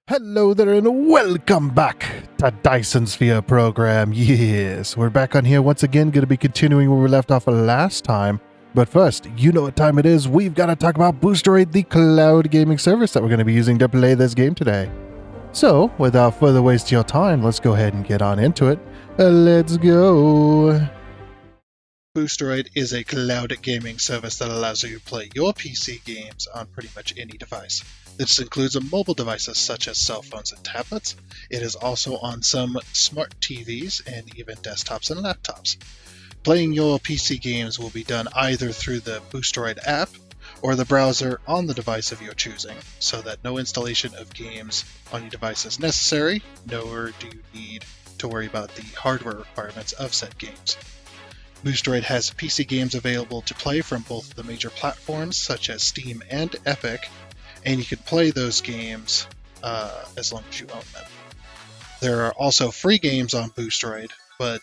Hello there and welcome back to Dyson Sphere Program. Yes, we're back on here once again, going to be continuing where we left off last time. But first, you know what time it is. We've got to talk about Boosteroid, the cloud gaming service that we're going to be using to play this game today. So, without further waste of your time, let's go ahead and get on into it. Let's go. Boosteroid is a cloud gaming service that allows you to play your PC games on pretty much any device. This includes mobile devices such as cell phones and tablets. It is also on some smart TVs and even desktops and laptops. Playing your PC games will be done either through the Boosteroid app or the browser on the device of your choosing, so that no installation of games on your device is necessary, nor do you need to worry about the hardware requirements of said games. Boosteroid has PC games available to play from both the major platforms such as Steam and Epic, and you can play those games as long as you own them. There are also free games on Boosteroid, but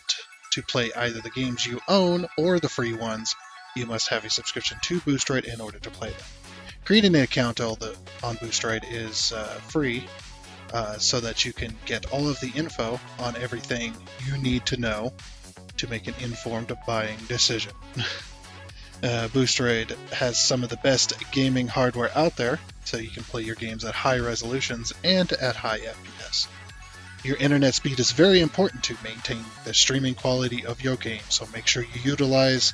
to play either the games you own or the free ones, you must have a subscription to Boosteroid in order to play them. Creating an account on Boosteroid is free, so that you can get all of the info on everything you need to know to make an informed buying decision. Boosteroid has some of the best gaming hardware out there, so you can play your games at high resolutions and at high FPS. Your internet speed is very important to maintain the streaming quality of your game, so make sure you utilize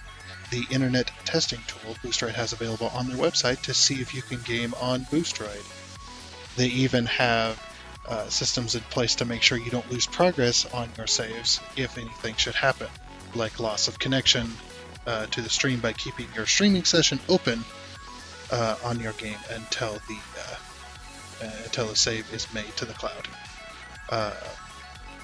the internet testing tool Boosteroid has available on their website to see if you can game on Boosteroid. They even have systems in place to make sure you don't lose progress on your saves if anything should happen, like loss of connection to the stream by keeping your streaming session open on your game until the save is made to the cloud.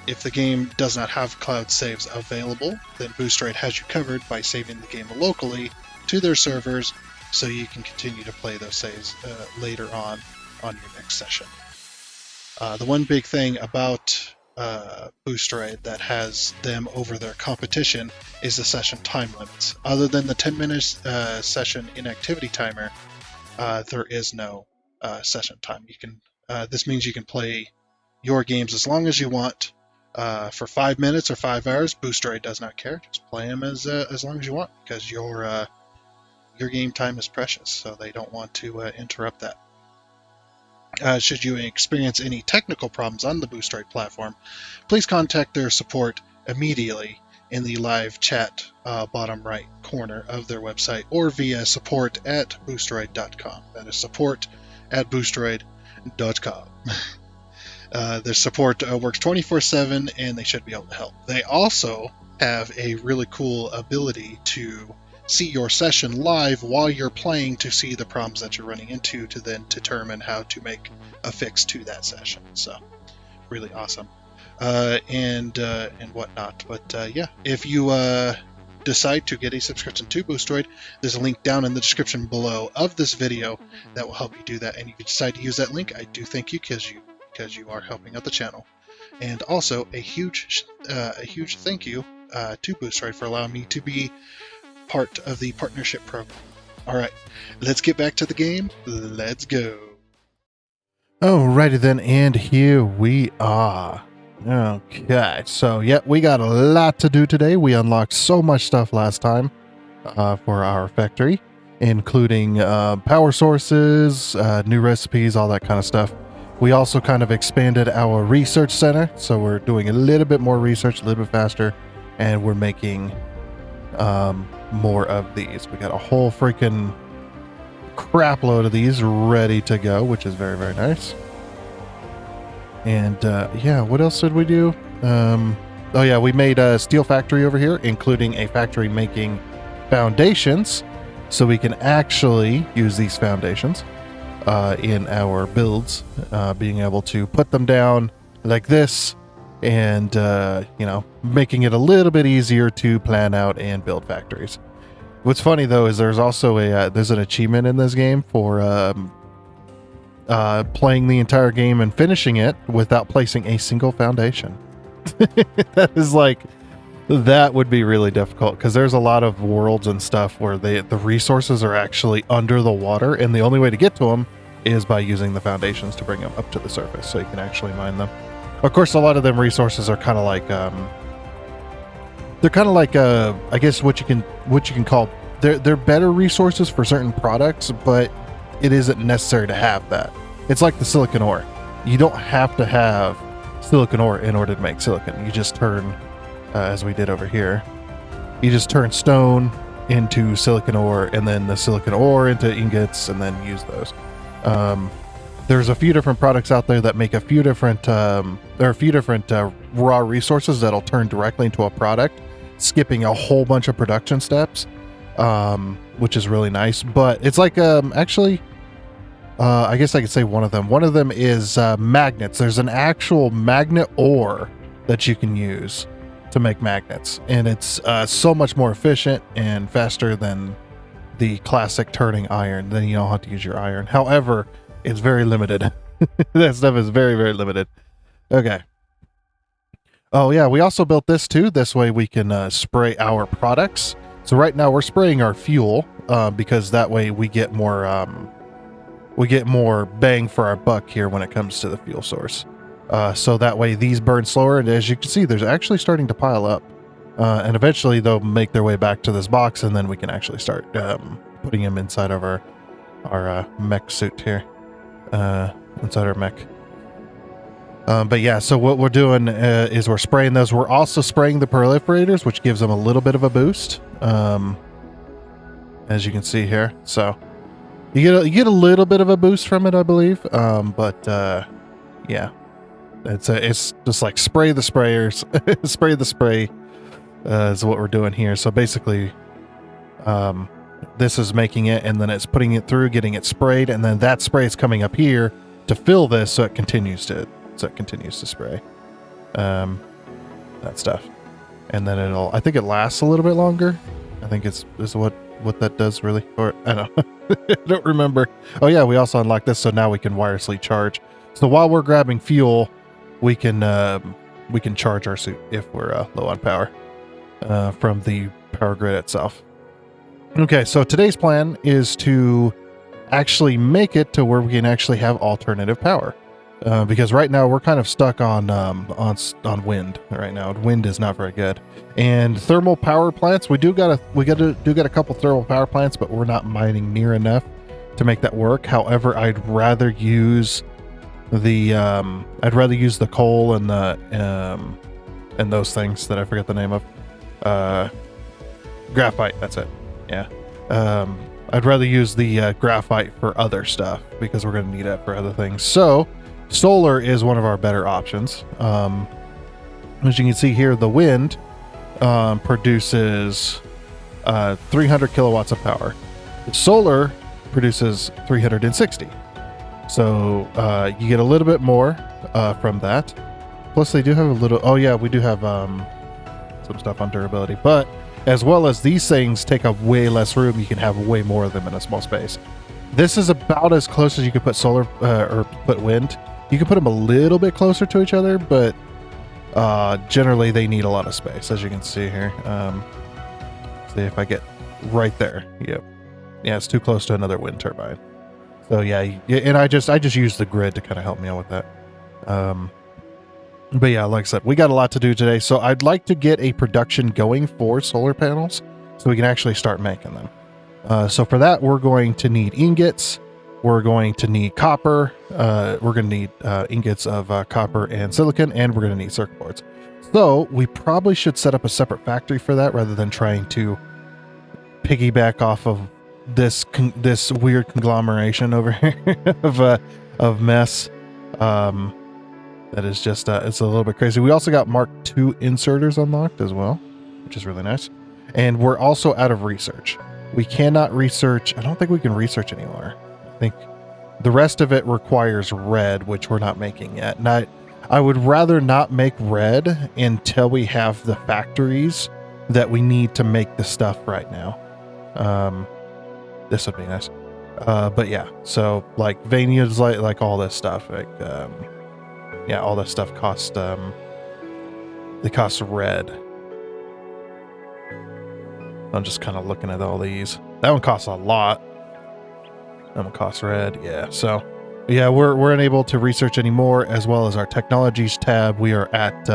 If the game does not have cloud saves available, then Boosteroid has you covered by saving the game locally to their servers, so you can continue to play those saves later on your next session. The one big thing about Boosteroid that has them over their competition is the session time limits. Other than the 10-minute session inactivity timer, there is no session time. This means you can play your games as long as you want. For 5 minutes or 5 hours, Boosteroid does not care. Just play them as long as you want, because your game time is precious, so they don't want to interrupt that. Should you experience any technical problems on the Boosteroid platform, please contact their support immediately in the live chat bottom right corner of their website, or via support@boosteroid.com. That is support@boosteroid.com. Their support works 24/7, and they should be able to help. They also have a really cool ability to see your session live while you're playing to see the problems that you're running into, to then determine how to make a fix to that session. So, really awesome. And whatnot. But yeah, if you decide to get a subscription to Boosteroid, there's a link down in the description below of this video that will help you do that. And if you decide to use that link, I do thank you, because you are helping out the channel. And also a huge thank you to Boosteroid for allowing me to be part of the partnership program. Alright, let's get back to the game. Let's go. Alrighty then, and here we are. Okay, so yeah, we got a lot to do today. We unlocked so much stuff last time for our factory, including power sources, new recipes, all that kind of stuff. We also kind of expanded our research center, so we're doing a little bit more research, a little bit faster, and we're making more of these. We got a whole freaking crap load of these ready to go, which is very, very nice. And yeah, what else did we do? Oh yeah, we made a steel factory over here, including a factory making foundations, so we can actually use these foundations in our builds, being able to put them down like this, and making it a little bit easier to plan out and build factories. What's funny though is there's also there's an achievement in this game for playing the entire game and finishing it without placing a single foundation. That would be really difficult, because there's a lot of worlds and stuff where the resources are actually under the water, and the only way to get to them is by using the foundations to bring them up to the surface so you can actually mine them. Of course, a lot of them resources are kind of like they're kind of like I guess what you can call they're better resources for certain products, but it isn't necessary to have that. It's like the silicon ore. You don't have to have silicon ore in order to make silicon. You just turn, as we did over here, you just turn stone into silicon ore, and then the silicon ore into ingots, and then use those. There's a few different products out there that make a few different raw resources that'll turn directly into a product, skipping a whole bunch of production steps, which is really nice. But it's like actually, I guess I could say one of them. One of them is magnets. There's an actual magnet ore that you can use to make magnets, and it's so much more efficient and faster than the classic turning iron. Then you don't have to use your iron. However, it's very limited. That stuff is very, very limited. Okay. Oh yeah, we also built this too. This way we can spray our products. So right now we're spraying our fuel because that way we get more bang for our buck here when it comes to the fuel source. So that way these burn slower, and as you can see, there's actually starting to pile up. And eventually they'll make their way back to this box, and then we can actually start putting them inside of our mech suit here, inside our mech. But yeah, so what we're doing is we're spraying those. We're also spraying the proliferators, which gives them a little bit of a boost, as you can see here. So you get a little bit of a boost from it, I believe. Yeah, it's just like spray the sprayers, spray the spray is what we're doing here. So basically, this is making it, and then it's putting it through, getting it sprayed, and then that spray is coming up here to fill this, so it continues to spray that stuff, and then I think it lasts a little bit longer. I think is what that does really, or I don't know. I don't remember. Oh yeah, we also unlocked this, so now we can wirelessly charge. So while we're grabbing fuel, we can charge our suit if we're low on power from the power grid itself. Okay, so today's plan is to actually make it to where we can actually have alternative power, because right now we're kind of stuck on wind. Right now, wind is not very good, and thermal power plants. We do got a couple thermal power plants, but we're not mining near enough to make that work. However, I'd rather use the coal and and those things that I forget the name of. Graphite. That's it. Yeah. I'd rather use the graphite for other stuff because we're going to need it for other things. So solar is one of our better options. As you can see here, the wind produces 300 kilowatts of power. The solar produces 360. So you get a little bit more from that. Plus they do have a little, oh yeah, we do have some stuff on durability, but as well as these things take up way less room, you can have way more of them in a small space. This is about as close as you could put solar or put wind. You can put them a little bit closer to each other, but generally they need a lot of space, as you can see here. See if I get right there. Yep. Yeah, it's too close to another wind turbine. So yeah, and I just use the grid to kind of help me out with that. But yeah, like I said, we got a lot to do today. So I'd like to get a production going for solar panels so we can actually start making them. So for that, we're going to need ingots. We're going to need copper. We're going to need ingots of copper and silicon, and we're going to need circuit boards. So we probably should set up a separate factory for that rather than trying to piggyback off of this weird conglomeration over here of mess. That is just, it's a little bit crazy. We also got Mark II inserters unlocked as well, which is really nice. And we're also out of research. We cannot research. I don't think we can research anymore. I think the rest of it requires red, which we're not making yet. And I would rather not make red until we have the factories that we need to make the stuff right now. This would be nice. But yeah, so like Vania's like all this stuff, like, yeah, all this stuff costs, they cost red. I'm just kind of looking at all these. That one costs a lot. That one costs red, yeah. So Yeah, we're unable to research anymore, as well as our technologies tab. We are at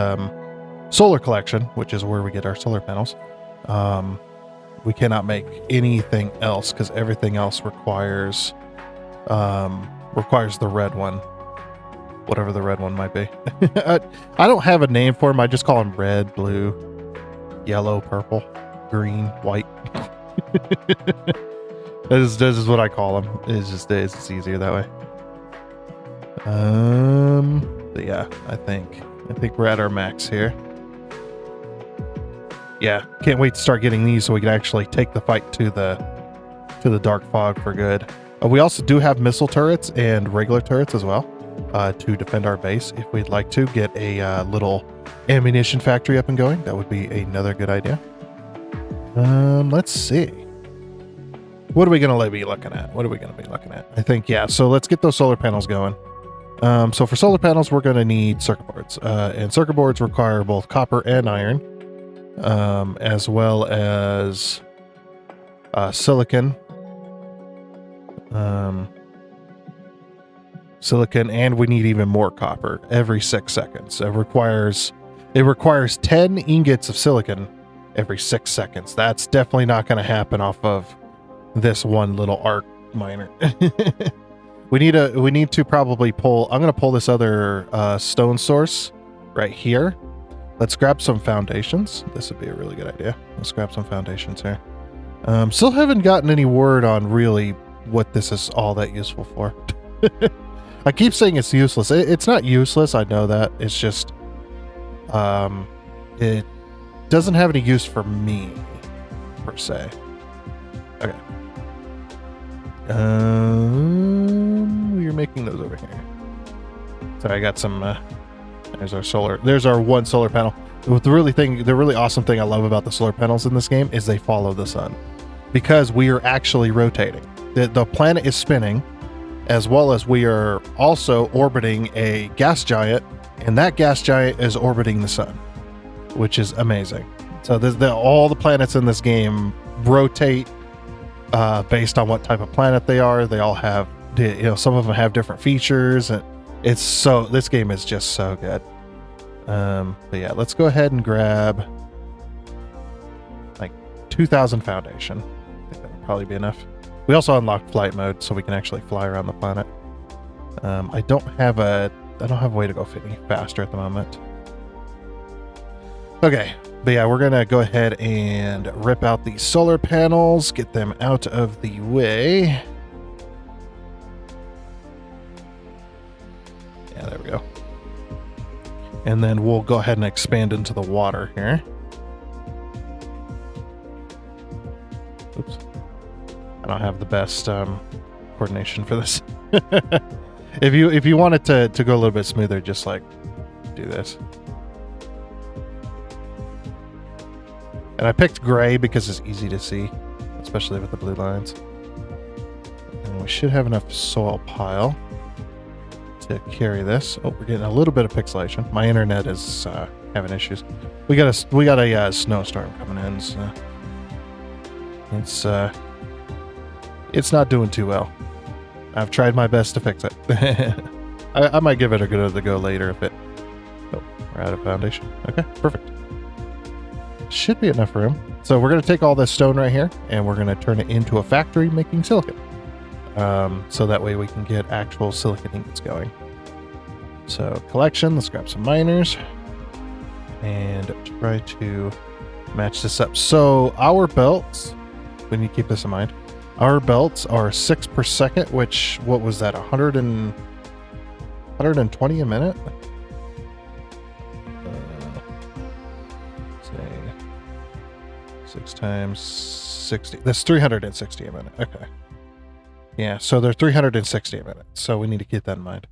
solar collection, which is where we get our solar panels. We cannot make anything else because everything else requires the red one, whatever the red one might be. I don't have a name for them. I just call them red, blue, yellow, purple, green, white. This is what I call them. It's easier that way. But yeah, I think we're at our max here. Yeah, can't wait to start getting these so we can actually take the fight to the dark fog for good. We also do have missile turrets and regular turrets as well to defend our base. If we'd like to get a little ammunition factory up and going, that would be another good idea. Let's see. What are we going to be looking at? I think, yeah, so let's get those solar panels going. So for solar panels, we're going to need circuit boards. And circuit boards require both copper and iron, as well as silicon. And we need even more copper every 6 seconds. It requires 10 ingots of silicon every 6 seconds. That's definitely not going to happen off of this one little arc miner. we need to probably pull. I'm going to pull this other stone source right here. Let's grab some foundations. This would be a really good idea. Let's grab some foundations here. Still haven't gotten any word on really what this is all that useful for. I keep saying it's useless. It's not useless. I know that. It's just, it doesn't have any use for me, per se. Okay. We're making those over here. Sorry, I got some, there's our one solar panel. The really awesome thing I love about the solar panels in this game is they follow the sun, because we are actually rotating. The planet is spinning, as well as we are also orbiting a gas giant, and that gas giant is orbiting the sun, which is amazing. So all the planets in this game rotate based on what type of planet they are. They all have, some of them have different features, and this game is just so good. But yeah, let's go ahead and grab like 2,000 foundation. I think that would probably be enough. We also unlocked flight mode, so we can actually fly around the planet. I don't have a way to go any faster at the moment. Okay, but yeah, we're gonna go ahead and rip out these solar panels, get them out of the way. Yeah, there we go. And then we'll go ahead and expand into the water here. Oops. I don't have the best coordination for this. If you want it to go a little bit smoother, just like do this. And I picked gray because it's easy to see, especially with the blue lines. And we should have enough soil pile to carry this. Oh, we're getting a little bit of pixelation. My internet is having issues. We got a snowstorm coming in, so it's not doing too well. I've tried my best to fix it. I might give it a go later if it. Oh, we're out of foundation. Okay, perfect. Should be enough room. So we're going to take all this stone right here, and we're going to turn it into a factory making silicon. So that way we can get actual silicon ingots going. So collection, let's grab some miners and try to match this up. So our belts, we need to keep this in mind. Our belts are 6 per second, which, what was that, 120 a minute? Say 6 times 60. That's 360 a minute. Okay. Yeah, so they're 360 a minute. So we need to keep that in mind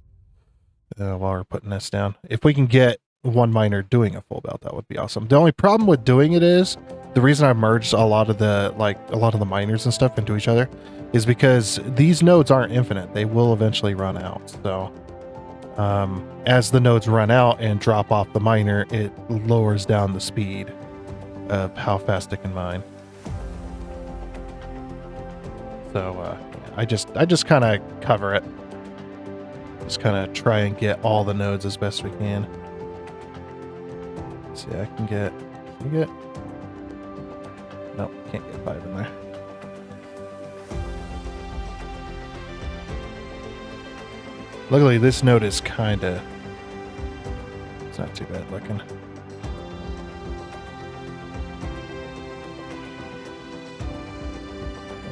while we're putting this down. If we can get one miner doing a full belt, that would be awesome. The only problem with doing it is, the reason I merged a lot of the miners and stuff into each other is because these nodes aren't infinite. They will eventually run out. So as the nodes run out and drop off the miner, it lowers down the speed of how fast it can mine. So I just kind of cover it. Just kind of try and get all the nodes as best we can. Let's see, I can get... Nope, can't get 5 in there. Luckily, this node is kind of... It's not too bad looking.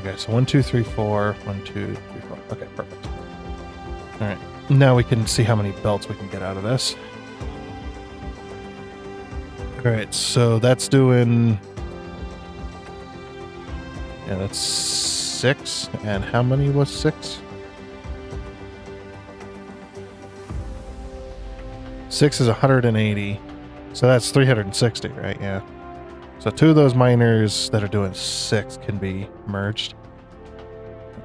Okay, so 1, 2, 3, 4. 1, 2, 3, 4. Okay, perfect. All right, now we can see how many belts we can get out of this. All right, so that's doing... Yeah, that's 6. And how many was 6? 6 is 180. So that's 360, right? Yeah. So 2 of those miners that are doing 6 can be merged.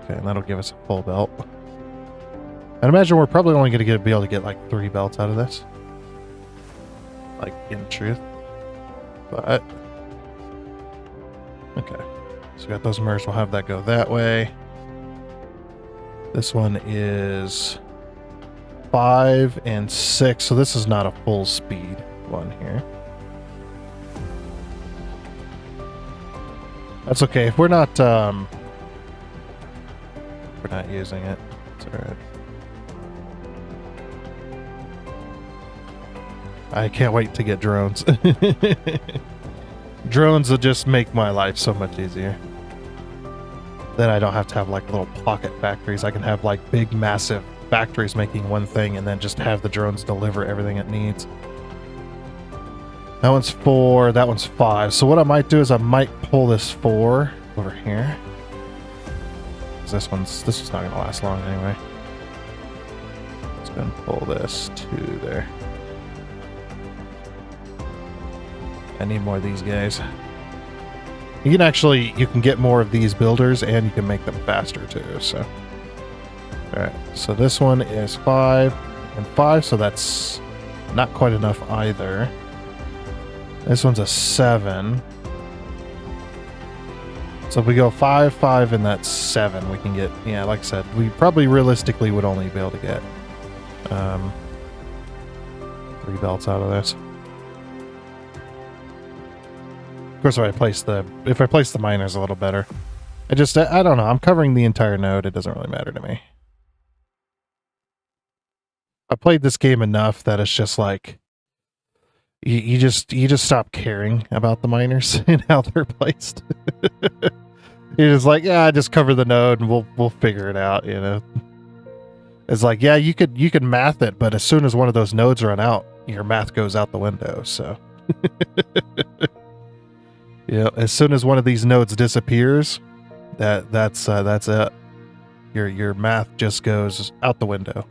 Okay, and that'll give us a full belt. I'd imagine we're probably only going to be able to get like 3 belts out of this. Like, in truth. But... Okay. So we got those merged. We'll have that go that way. This one is 5 and 6. So this is not a full speed one here. That's okay. If we're not using it, it's alright. I can't wait to get drones. Drones will just make my life so much easier. Then I don't have to have like little pocket factories. I can have like big, massive factories making one thing and then just have the drones deliver everything it needs. That one's 4, that one's 5. So what I might do is I might pull this 4 over here. This one's not gonna last long anyway. Let's go and pull this 2 there. I need more of these guys. You can get more of these builders and you can make them faster too, so. Alright, so this one is 5 and 5, so that's not quite enough either. This one's a 7. So if we go 5, 5, and that's 7, we can get, yeah, like I said, we probably realistically would only be able to get 3 belts out of this. Of course, if I place the miners a little better. I don't know, I'm covering the entire node, it doesn't really matter to me. I played this game enough that it's just like, you just stop caring about the miners and how they're placed. You're just like, yeah, just cover the node and we'll figure it out, you know. It's like, yeah, you could math it, but as soon as one of those nodes run out, your math goes out the window, so. Yeah, as soon as one of these nodes disappears, that's it. Your math just goes out the window.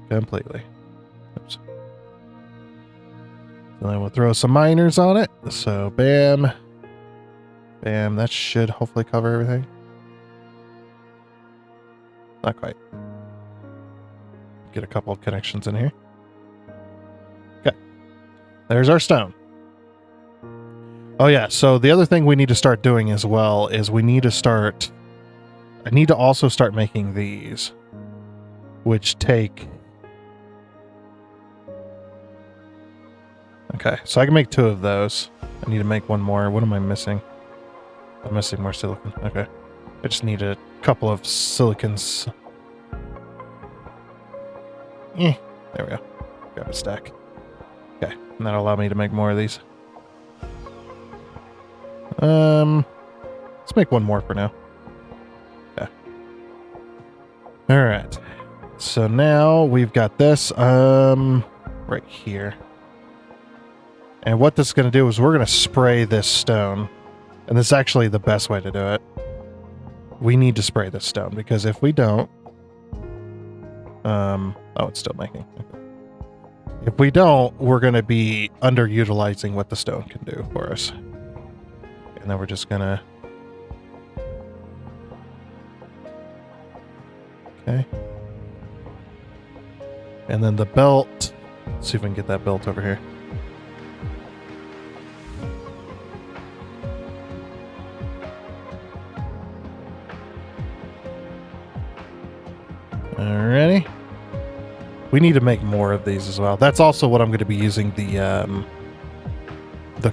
Completely. Oops. And then we'll throw some miners on it. So bam. Bam. That should hopefully cover everything. Not quite. Get a couple of connections in here. Okay. There's our stone. Oh yeah, so the other thing we need to start doing as well is I need to also start making these, which take... Okay, so I can make 2 of those. I need to make 1 more. What am I missing? I'm missing more silicon. Okay. I just need a couple of silicons. There we go. Grab a stack. Okay, and that'll allow me to make more of these. Let's make 1 more for now. Okay. Alright. So now we've got this, right here. And what this is going to do is we're going to spray this stone. And this is actually the best way to do it. We need to spray this stone, because if we don't... oh, it's still making. Okay. If we don't, we're going to be underutilizing what the stone can do for us. And then we're just going to... Okay. And then the belt... Let's see if we can get that belt over here. Alrighty. we need to make more of these as well. That's also what I'm going to be using the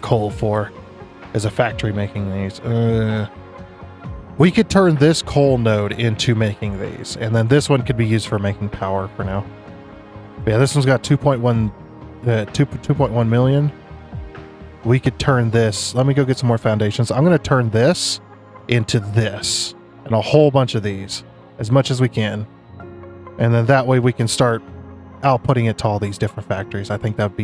coal for, as a factory making these. We could turn this coal node into making these, and then this one could be used for making power for now. But yeah, this one's got 2.1 million. We could turn this. Let me go get some more foundations. I'm going to turn this into this and a whole bunch of these, as much as we can. And then that way we can start outputting it to all these different factories. I think that'd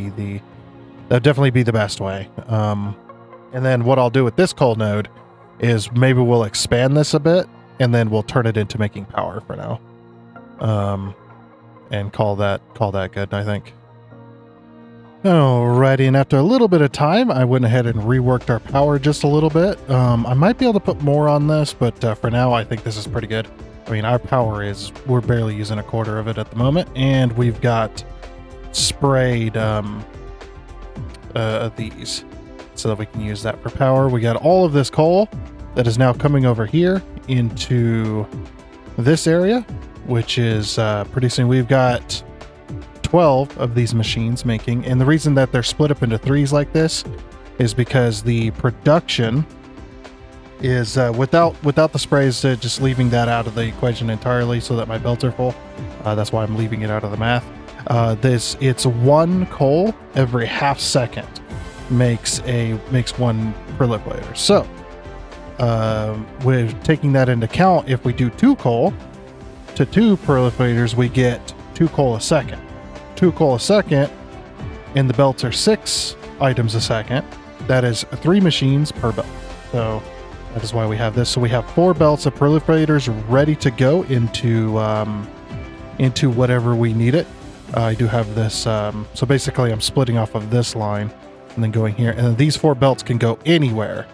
definitely be the best way. And then what I'll do with this coal node is maybe we'll expand this a bit, and then we'll turn it into making power for now. And call that good, I think. Alrighty, and after a little bit of time, I went ahead and reworked our power just a little bit. I might be able to put more on this, but for now, I think this is pretty good. I mean, our power we're barely using a quarter of it at the moment, and we've got sprayed these so that we can use that for power. We got all of this coal that is now coming over here into this area, which is producing. We've got 12 of these machines making, and the reason that they're split up into threes like this is because the production is without the sprays, just leaving that out of the equation entirely so that my belts are full. That's why I'm leaving it out of the math. It's one coal every half second makes one proliferator. So we're taking that into account. If we do 2 coal to 2 proliferators, we get 2 coal a second. 2 coal a second, and the belts are 6 items a second. That is 3 machines per belt. So that is why we have this. So we have 4 belts of proliferators ready to go into whatever we need it. I do have this. So basically, I'm splitting off of this line and then going here, and then these 4 belts can go anywhere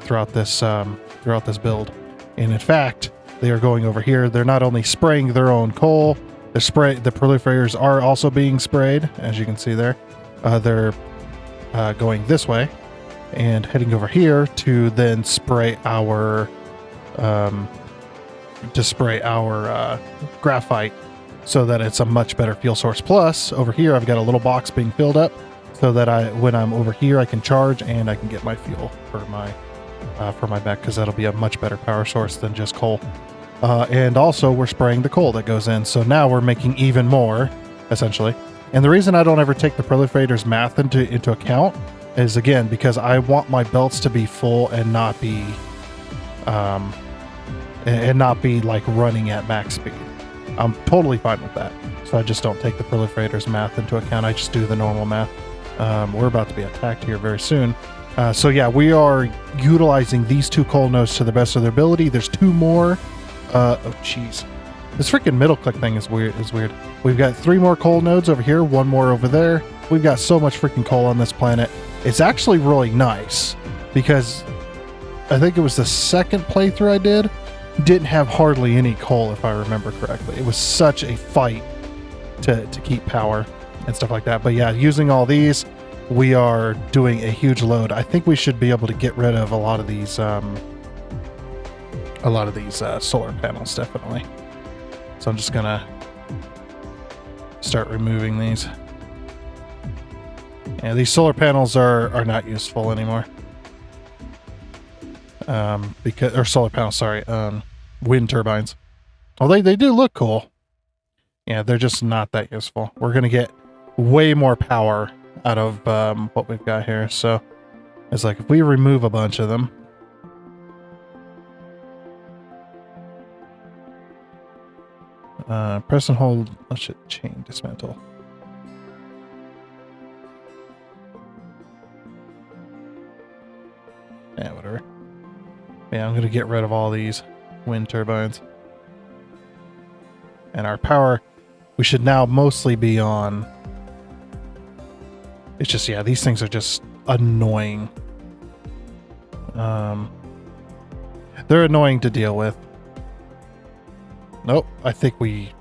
throughout this build. And in fact, they are going over here. They're not only spraying their own coal. The proliferators are also being sprayed, as you can see there. They're going this way and heading over here to then spray our graphite, so that it's a much better fuel source. Plus, over here I've got a little box being filled up, so that when I'm over here, I can charge and I can get my fuel for my back, because that'll be a much better power source than just coal. And also we're spraying the coal that goes in. So now we're making even more, essentially. And the reason I don't ever take the proliferator's math into account is, again, because I want my belts to be full and not be like running at max speed. I'm totally fine with that. So I just don't take the proliferator's math into account. I just do the normal math. We're about to be attacked here very soon. So yeah, we are utilizing these 2 coal nodes to the best of their ability. There's 2 more. Oh jeez, this freaking middle click thing is weird. We've got 3 more coal nodes over here, 1 more over there. We've got so much freaking coal on this planet. It's actually really nice, because I think it was the second playthrough I didn't have hardly any coal, if I remember correctly. It was such a fight to keep power and stuff like that. But yeah, using all these, we are doing a huge load. I think we should be able to get rid of a lot of these solar panels, definitely. So I'm just gonna start removing these. Yeah, these solar panels are not useful anymore. Wind turbines. Although they do look cool. Yeah, they're just not that useful. We're gonna get way more power out of what we've got here. So it's like, if we remove a bunch of them, press and hold. Oh shit, chain dismantle. Yeah, whatever. Yeah, I'm gonna get rid of all these wind turbines. And our power, we should now mostly be on. It's just, yeah, these things are just annoying. They're annoying to deal with. Nope, I think we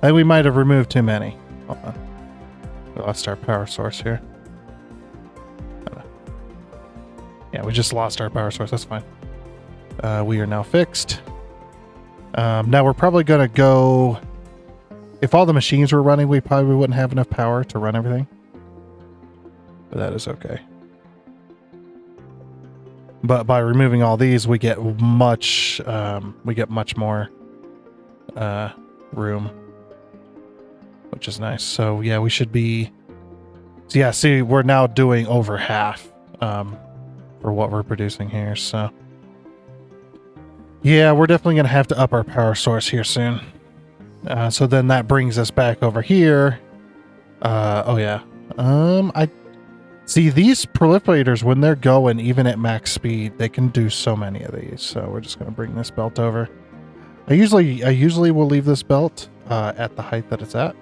might have removed too many. Hold on. We lost our power source here. Yeah, we just lost our power source. That's fine. We are now fixed. Now we're probably going to go If all the machines were running, we probably wouldn't have enough power to run everything. But that is okay. But by removing all these, we get much more room, which is nice. So yeah, we should be. So yeah, see, we're now doing over half for what we're producing here. So yeah, we're definitely gonna have to up our power source here soon. So then that brings us back over here. Oh yeah. I see these proliferators when they're going even at max speed, they can do so many of these. So we're just gonna bring this belt over. I usually will leave this belt at the height that it's at.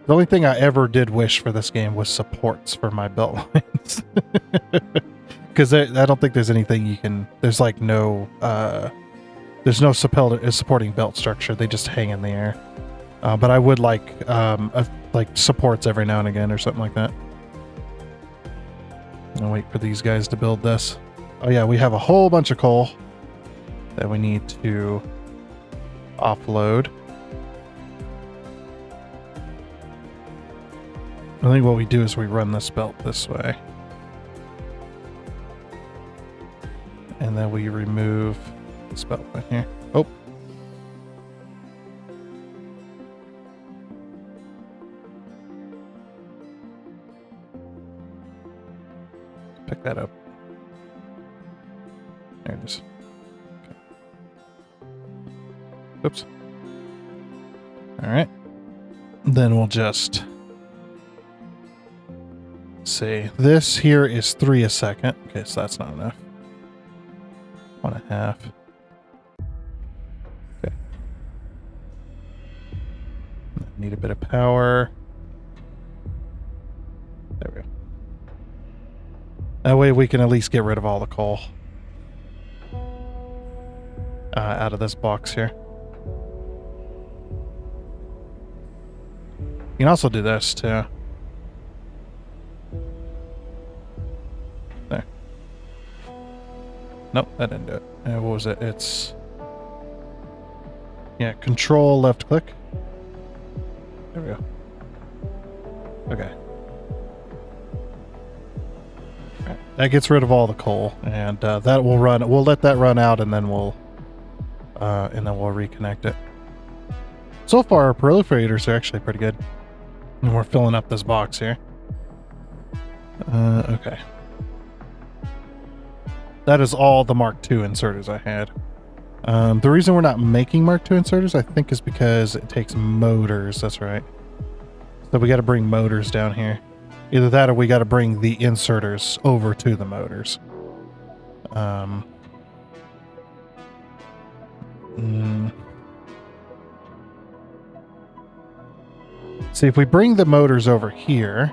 The only thing I ever did wish for this game was supports for my belt lines. Because I don't think there's anything you can. There's like no. There's no supporting belt structure. They just hang in the air. But I would like supports every now and again or something like that. I'll wait for these guys to build this. Oh yeah, we have a whole bunch of coal that we need to offload. I think what we do is we run this belt this way. And then we remove this belt right here. Oh. Pick that up. There it is. Okay. Oops. All right. Then we'll just see. This here is 3 a second. Okay, so that's not enough. 1.5. Okay. Need a bit of power. There we go. That way we can at least get rid of all the coal out of this box here. You can also do this too. There. Nope, that didn't do it. What was it? It's... yeah, control left click. There we go. Okay. That gets rid of all the coal, and that will run. We'll let that run out, and then we'll reconnect it. So far, our proliferators are actually pretty good, and we're filling up this box here. Okay. That is all the Mark II inserters I had. The reason we're not making Mark II inserters, I think, is because it takes motors. That's right. So we got to bring motors down here. Either that or we got to bring the inserters over to the motors. See, if we bring the motors over here...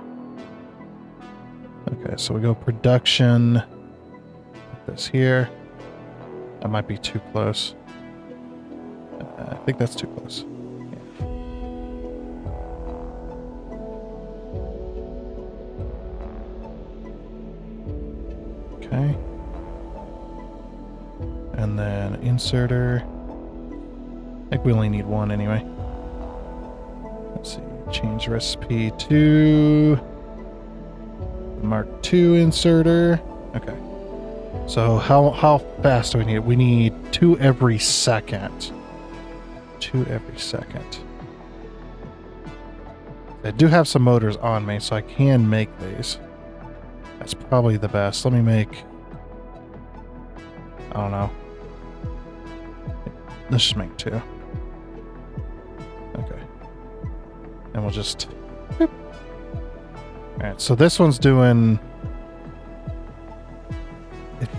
okay, so we go production. Put this here. That might be too close. I think that's too close. Okay. And then inserter. I think we only need one anyway. Let's see. Change recipe to Mark II inserter. Okay. So how fast do we need? We need 2 every second. 2 every second. I do have some motors on me, so I can make these. That's probably the best. Let me make... I don't know. Let's just make 2. Okay. And we'll just... boop. Alright, so this one's doing...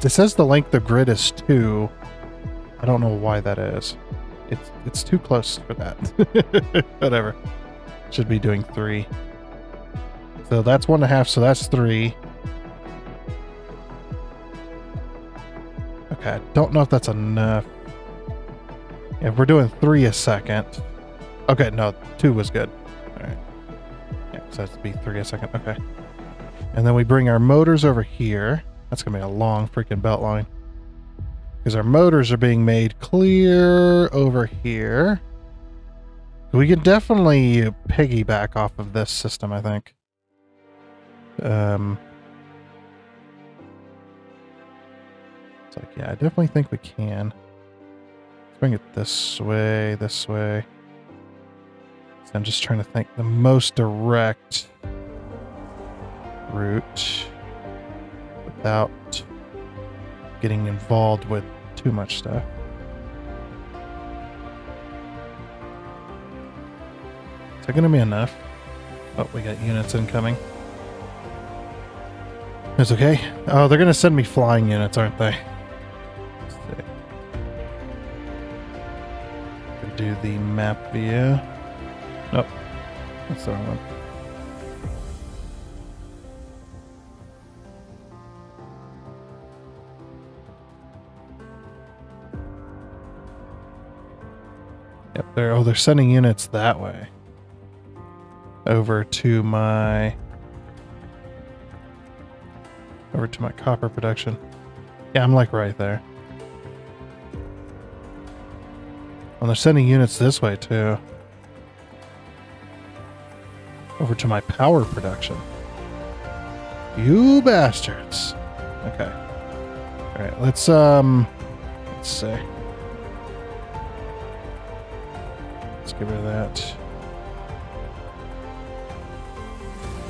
It says the length of grid is 2. I don't know why that is. It's too close for that. Whatever. Should be doing 3. So that's 1.5, so that's 3. Okay, I don't know if that's enough. Yeah, we're doing 3 a second. Okay, no, 2 was good. Alright. Yeah, so that's be 3 a second. Okay. And then we bring our motors over here. That's going to be a long freaking belt line. Because our motors are being made clear over here. We can definitely piggyback off of this system, I think. It's like, yeah, I definitely think we can. Let's bring it this way, this way. So I'm just trying to think the most direct route without getting involved with too much stuff. Is that going to be enough? Oh, we got units incoming. That's okay. Oh, they're going to send me flying units, aren't they? Let's see. Do the map view. Nope. That's the wrong one. Yep, they're sending units that way. Over to my copper production. Yeah, I'm like right there. Well, they're sending units this way too. Over to my power production. You bastards. Okay. Alright, let's see. Let's get rid of that.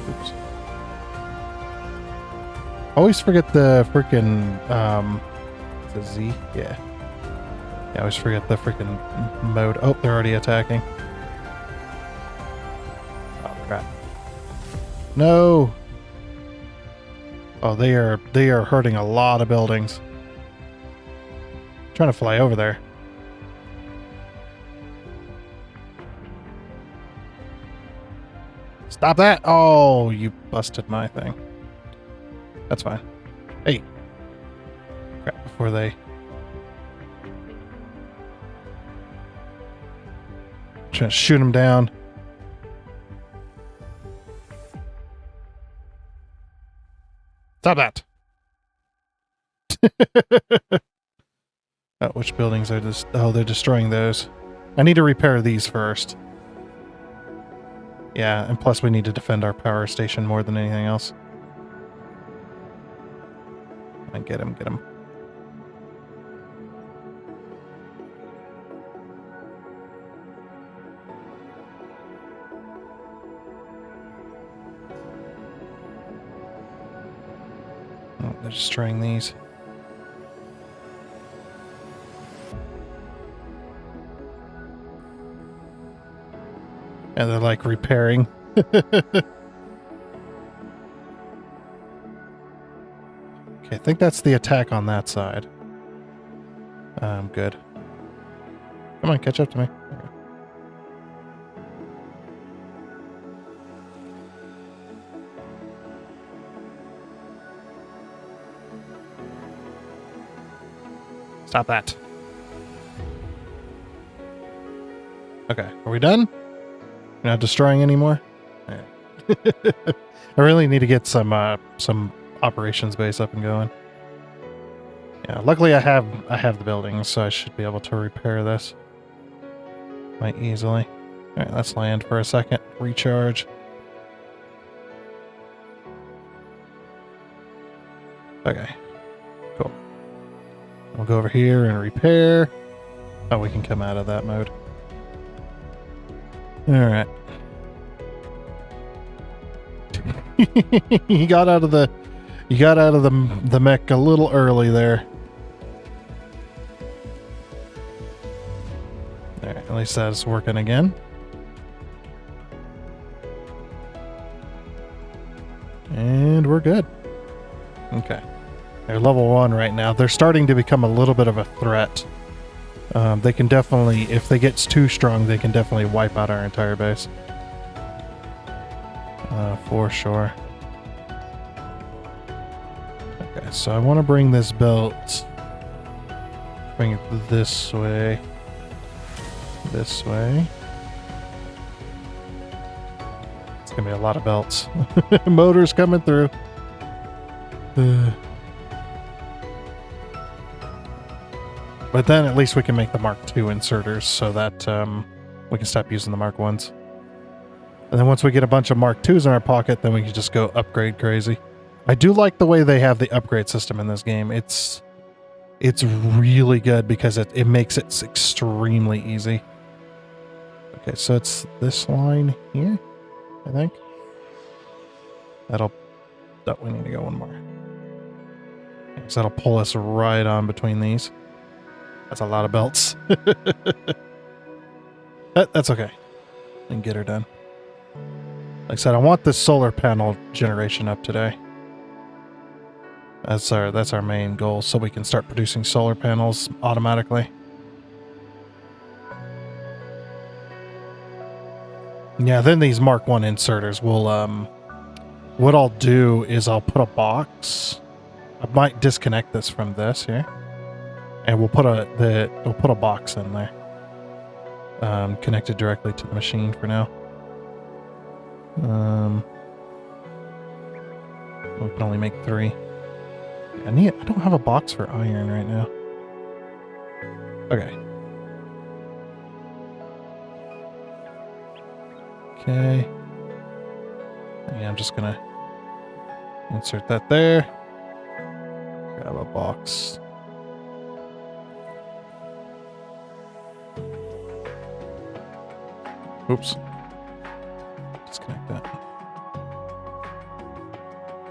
Oops. Always forget the freaking is it Z? Yeah. I always forget the freaking mode. Oh, they're already attacking. Oh crap. No. Oh, they are hurting a lot of buildings. I'm trying to fly over there. Stop that! Oh, you busted my thing. That's fine. Hey. Crap, before they... Trying to shoot them down. Stop that! Oh, which buildings are just... Oh, they're destroying those. I need to repair these first. Yeah, and plus we need to defend our power station more than anything else. And get him, get him. Oh, they're destroying these. And they're like repairing. Okay, I think that's the attack on that side. Good. Come on, catch up to me. Okay. Stop that. Okay, are we done? You're not destroying anymore? Yeah. I really need to get some operations base up and going. Yeah, luckily I have the buildings, so I should be able to repair this quite easily. Alright, let's land for a second. Recharge. Okay. Cool. We'll go over here and repair. Oh, we can come out of that mode. Alright. You got out of the mech a little early there. Alright, at least that's working again. And we're good. Okay. They're level 1 right now. They're starting to become a little bit of a threat. They can definitely, if they get too strong, they can definitely wipe out our entire base. For sure. Okay, so I want to bring this belt. Bring it this way. This way. It's gonna be a lot of belts. Motors coming through. But then at least we can make the Mark II inserters so that we can stop using the Mark 1s. And then once we get a bunch of Mark 2s in our pocket, then we can just go upgrade crazy. I do like the way they have the upgrade system in this game. It's really good because it makes it extremely easy. Okay, so it's this line here, I think. We need to go one more. Okay, so that'll pull us right on between these. That's a lot of belts. That's okay. We can get her done. Like I said, I want this solar panel generation up today. That's our main goal, so we can start producing solar panels automatically. Yeah, then these Mark 1 inserters will, what I'll do is I'll put a box. I might disconnect this from this here. And we'll put a box in there. Connected directly to the machine for now. We can only make 3. I don't have a box for iron right now. Okay. Okay. Yeah, I'm just gonna insert that there. Grab a box. Oops. Disconnect that.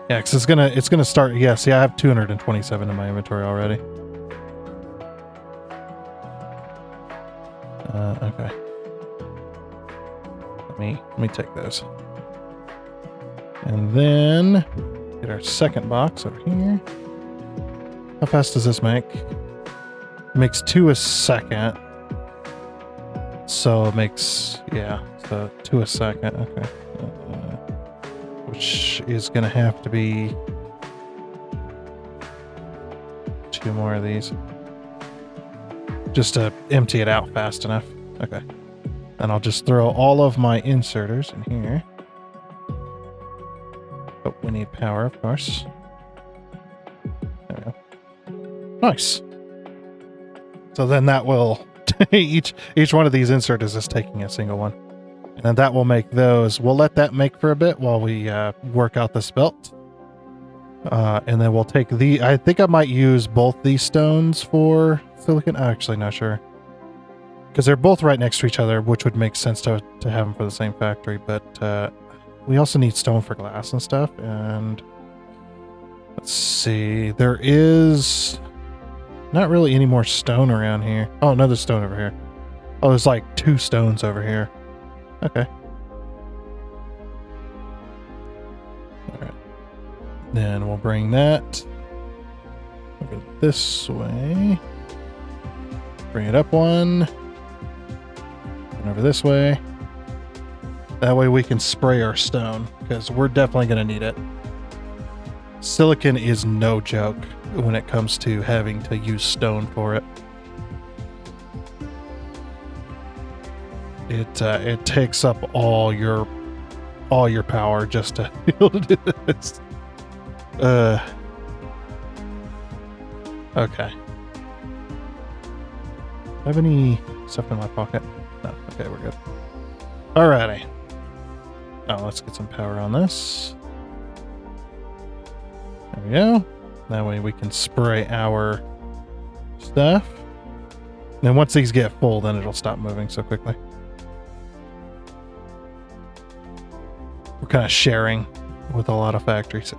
Yeah, because it's gonna start. Yeah, see, I have 227 in my inventory already. Okay. Let me take those. And then get our second box over here. How fast does this make? It makes 2 a second. So it makes, yeah, so 2 a second. Okay. Which is going to have to be 2 more of these. Just to empty it out fast enough. Okay. And I'll just throw all of my inserters in here. Oh, we need power, of course. There we go. Nice. So then that will... each one of these inserters is taking a single one. And that will make those. We'll let that make for a bit while we work out this belt. And then we'll take the... I think I might use both these stones for silicon. I'm actually not sure. Because they're both right next to each other, which would make sense to have them for the same factory. But we also need stone for glass and stuff. And let's see. There is not really any more stone around here. Oh, another stone over here. Oh, there's like 2 stones over here. Okay. Alright. Then we'll bring that over this way. Bring it up 1. And over this way. That way we can spray our stone, because we're definitely going to need it. Silicon is no joke when it comes to having to use stone for it. It takes up all your power just to be able to do this. Okay. Do I have any stuff in my pocket? No. Okay, we're good. Alrighty. Now let's get some power on this. There we go. That way we can spray our stuff. And once these get full, then it'll stop moving so quickly. We're kind of sharing with a lot of factories.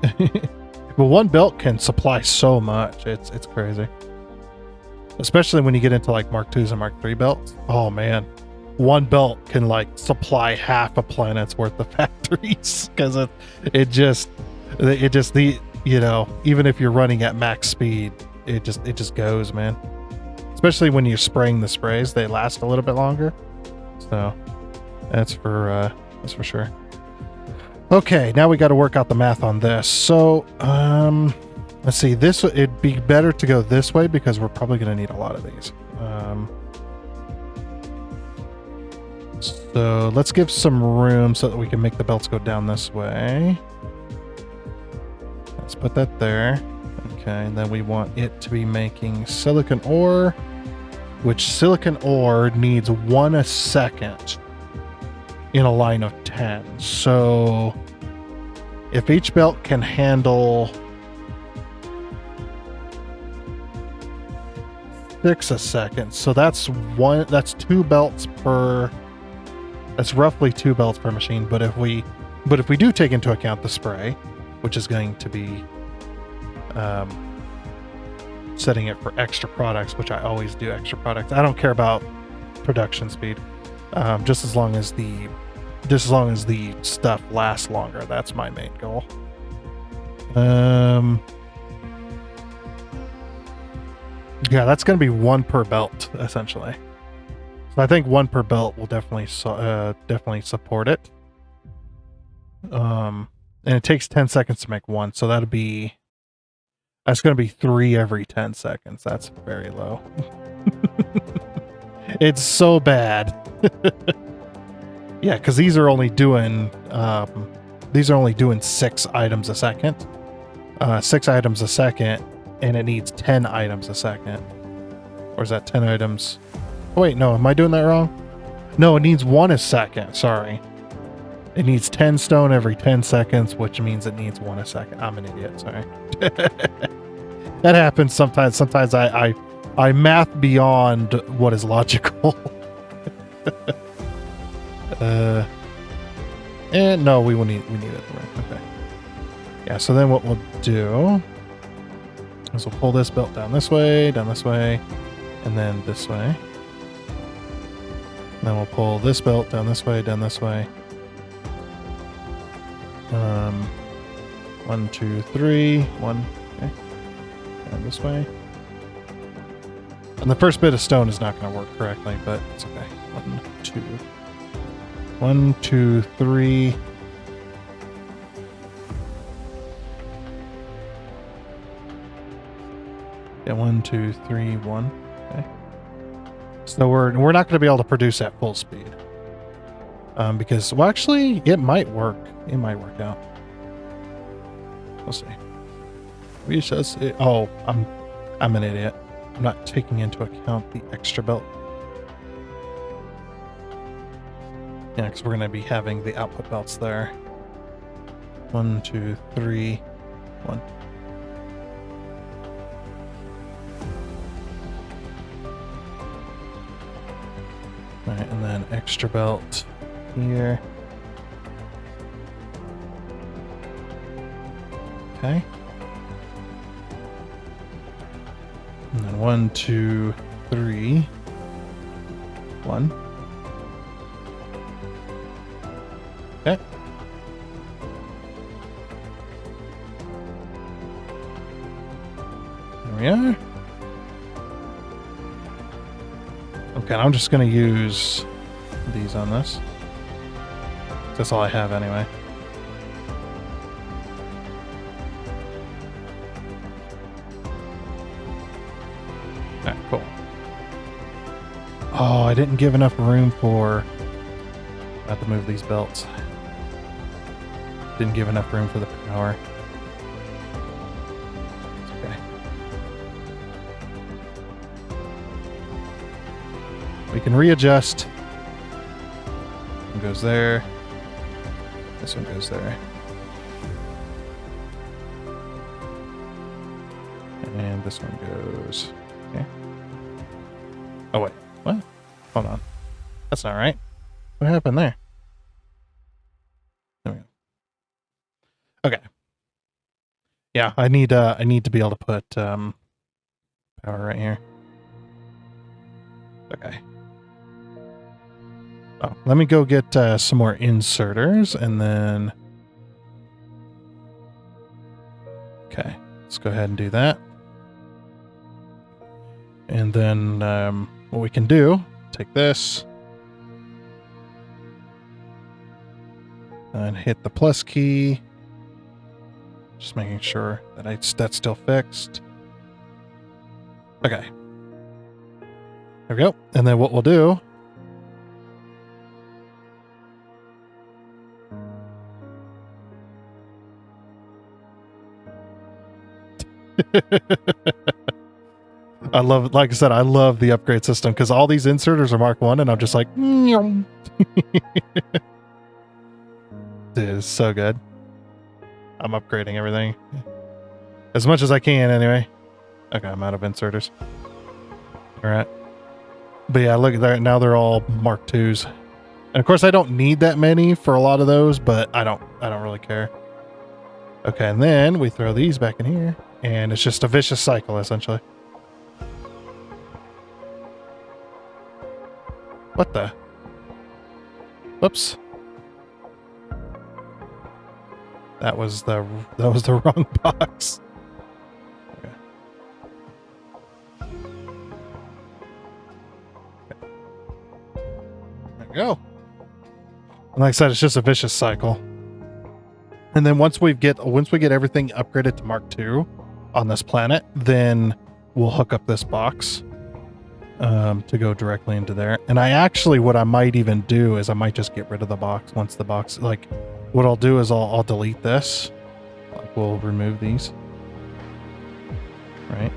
But one belt can supply so much. It's crazy. Especially when you get into like Mark 2s and Mark 3 belts. Oh man. One belt can like supply half a planet's worth of factories. Because it just you know, even if you're running at max speed, it just goes, man. Especially when you're spraying the sprays, they last a little bit longer. So that's for sure. Okay, now we got to work out the math on this. So, let's see. It'd be better to go this way because we're probably going to need a lot of these. So let's give some room so that we can make the belts go down this way. Let's put that there. Okay, and then we want it to be making silicon ore. which silicon ore needs 1 a second in a line of 10. So if each belt can handle 6 a second, so that's 2 belts per, that's roughly 2 belts per machine. But if we do take into account the spray, which is going to be setting it for extra products, which I always do extra products. I don't care about production speed, just as long as the stuff lasts longer. That's my main goal. Yeah, that's going to be 1 per belt essentially. So I think 1 per belt will definitely support it. And it takes 10 seconds to make 1, so that's going to be 3 every 10 seconds. That's very low. It's so bad. Yeah, because these are only doing 6 items a second. 6 items a second, and it needs 10 items a second. Or is that 10 items? Oh wait, no, am I doing that wrong? No, it needs 1 a second, sorry. It needs 10 stone every 10 seconds, which means it needs 1 a second. I'm an idiot, sorry. That happens sometimes. Sometimes I math beyond what is logical. And no, we need it. Okay. Yeah, so then what we'll do is we'll pull this belt down this way, and then this way. And then we'll pull this belt down this way. 1, 2, 3, 1. Okay. And this way. And the first bit of stone is not going to work correctly, but it's okay. 1, 2. 1, 2, 3. Yeah, 1, 2, 3, 1. Okay. So we're not going to be able to produce at full speed. Because, well, actually, it might work. It might work out. We'll see. We shall see. Oh, I'm an idiot. I'm not taking into account the extra belt. Yeah, because we're going to be having the output belts there. 1, 2, 3, 1. Alright, and then extra belt here. Okay. And then 1, 2, 3, 1. Okay. There we are. Okay, I'm just going to use these on this. That's all I have anyway. Alright, cool. Oh, I didn't give enough room for... I have to move these belts. Didn't give enough room for the power. It's okay. We can readjust. One goes there. This one goes there. And this one goes... Okay. Oh, wait. What? Hold on. That's not right. What happened there? There we go. Okay. Yeah, I need to be able to put power right here. Okay. Oh, let me go get some more inserters and then... Okay, let's go ahead and do that. And then what we can do, take this and hit the plus key. Just making sure that that's still fixed. Okay. There we go. And then what we'll do... I love, like I said, I love the upgrade system because all these inserters are Mark 1 and I'm just like, dude, it's so good. I'm upgrading everything as much as I can anyway. Okay, I'm out of inserters. All right. But yeah, look at that. Now they're all Mark 2s. And of course I don't need that many for a lot of those, but I don't really care. Okay, and then we throw these back in here and it's just a vicious cycle essentially. What the? Whoops. That was the wrong box. Okay. There we go. And like I said, it's just a vicious cycle. And then once we get everything upgraded to Mark II on this planet, then we'll hook up this box to go directly into there. And what I might even do is I might just get rid of the box once the box, like what I'll do is I'll delete this. Like we'll remove these. Right.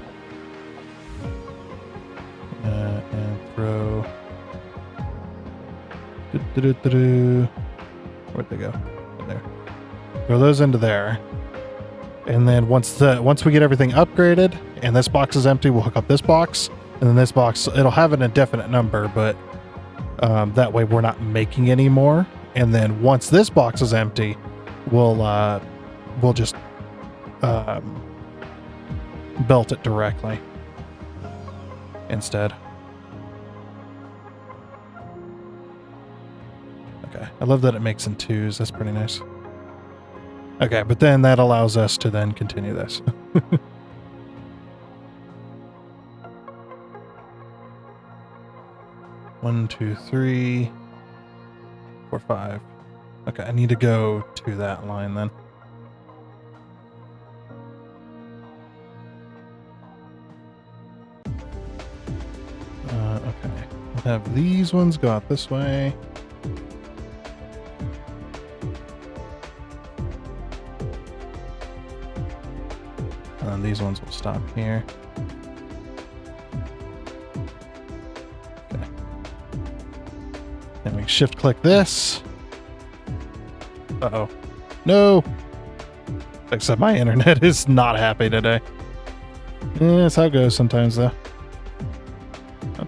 And throw. Where'd they go? In there. Throw those into there. And then once we get everything upgraded and this box is empty, we'll hook up this box. And then this box, it'll have an indefinite number, but that way we're not making any more. And then once this box is empty, we'll just belt it directly instead. Okay, I love that it makes in 2s. That's pretty nice. Okay, but then that allows us to then continue this. 1, 2, 3, 4, 5. Okay, I need to go to that line then. Okay, we'll have these ones go out this way. And then these ones will stop here. And we shift click this. Uh-oh. No! Except my internet is not happy today. Yeah, that's how it goes sometimes though. Oh.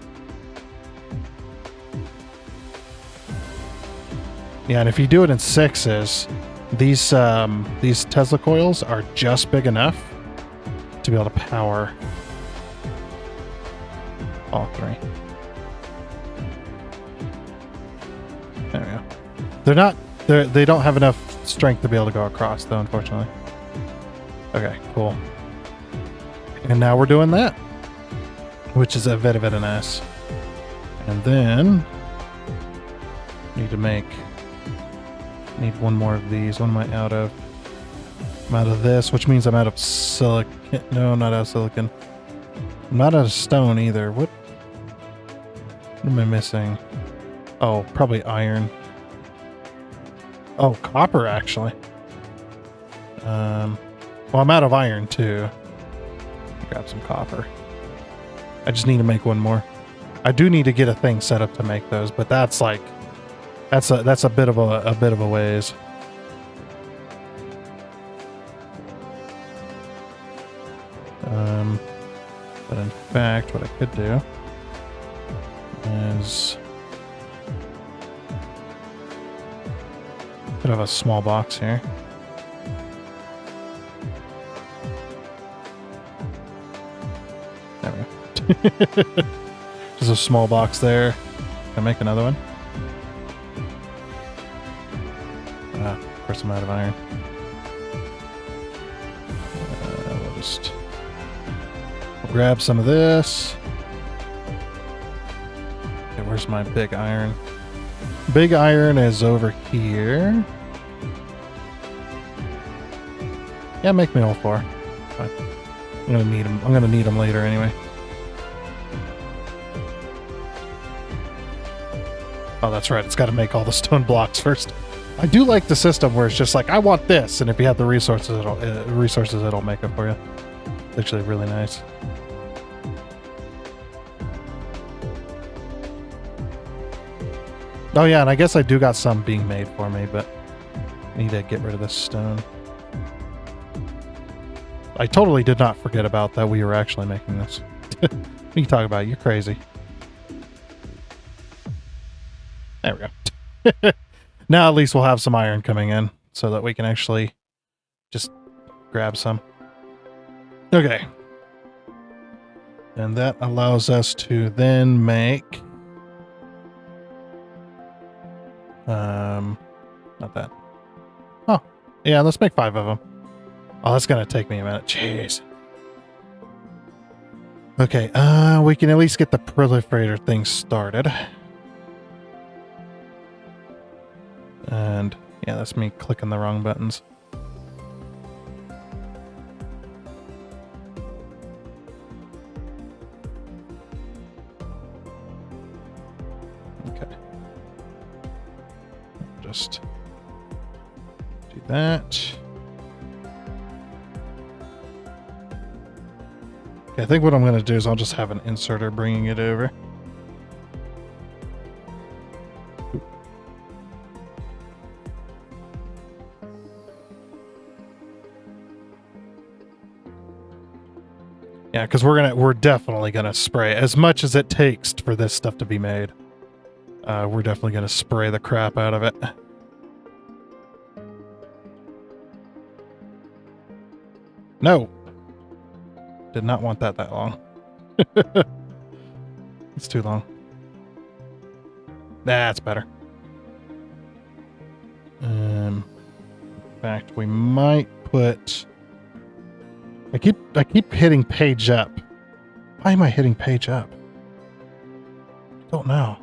Yeah, and if you do it in 6s, these Tesla coils are just big enough to be able to power all 3. There we go. They're not, they don't have enough strength to be able to go across though, unfortunately. Okay, cool. And now we're doing that, which is a bit of an S. And then need one more of these. What am I out of? I'm out of this, which means I'm out of silicon. No, I'm not out of silicon. I'm not out of stone either. What am I missing? Oh, probably iron. Oh, copper, actually. Well, I'm out of iron, too. Grab some copper. I just need to make one more. I do need to get a thing set up to make those, but that's like... That's a bit of a ways. But in fact, what I could do is could have a small box here. There we go. Just a small box there. Can I make another one? Of course I'm out of iron. We'll grab some of this. Okay, where's my big iron? Big iron is over here. Yeah, make me all 4. Fine. I'm gonna need them. I'm gonna need them later anyway. Oh, that's right. It's got to make all the stone blocks first. I do like the system where it's just like, I want this, and if you have the resources, it'll make it for you. It's actually really nice. Oh yeah, and I guess I do got some being made for me, but I need to get rid of this stone. I totally did not forget about that we were actually making this. What are you talking about? You're crazy. There we go. Now at least we'll have some iron coming in so that we can actually just grab some. Okay. And that allows us to then make... not that. Oh, yeah, let's make 5 of them. Oh, that's gonna take me a minute. Jeez. Okay, we can at least get the proliferator thing started. And yeah, that's me clicking the wrong buttons. Okay. Just do that. Okay, I think what I'm going to do is I'll just have an inserter bringing it over. Yeah, because we're definitely gonna spray as much as it takes for this stuff to be made. We're definitely gonna spray the crap out of it. No, did not want that long. It's too long. That's better. In fact, we might put. I keep hitting page up. Why am I hitting page up? Don't know.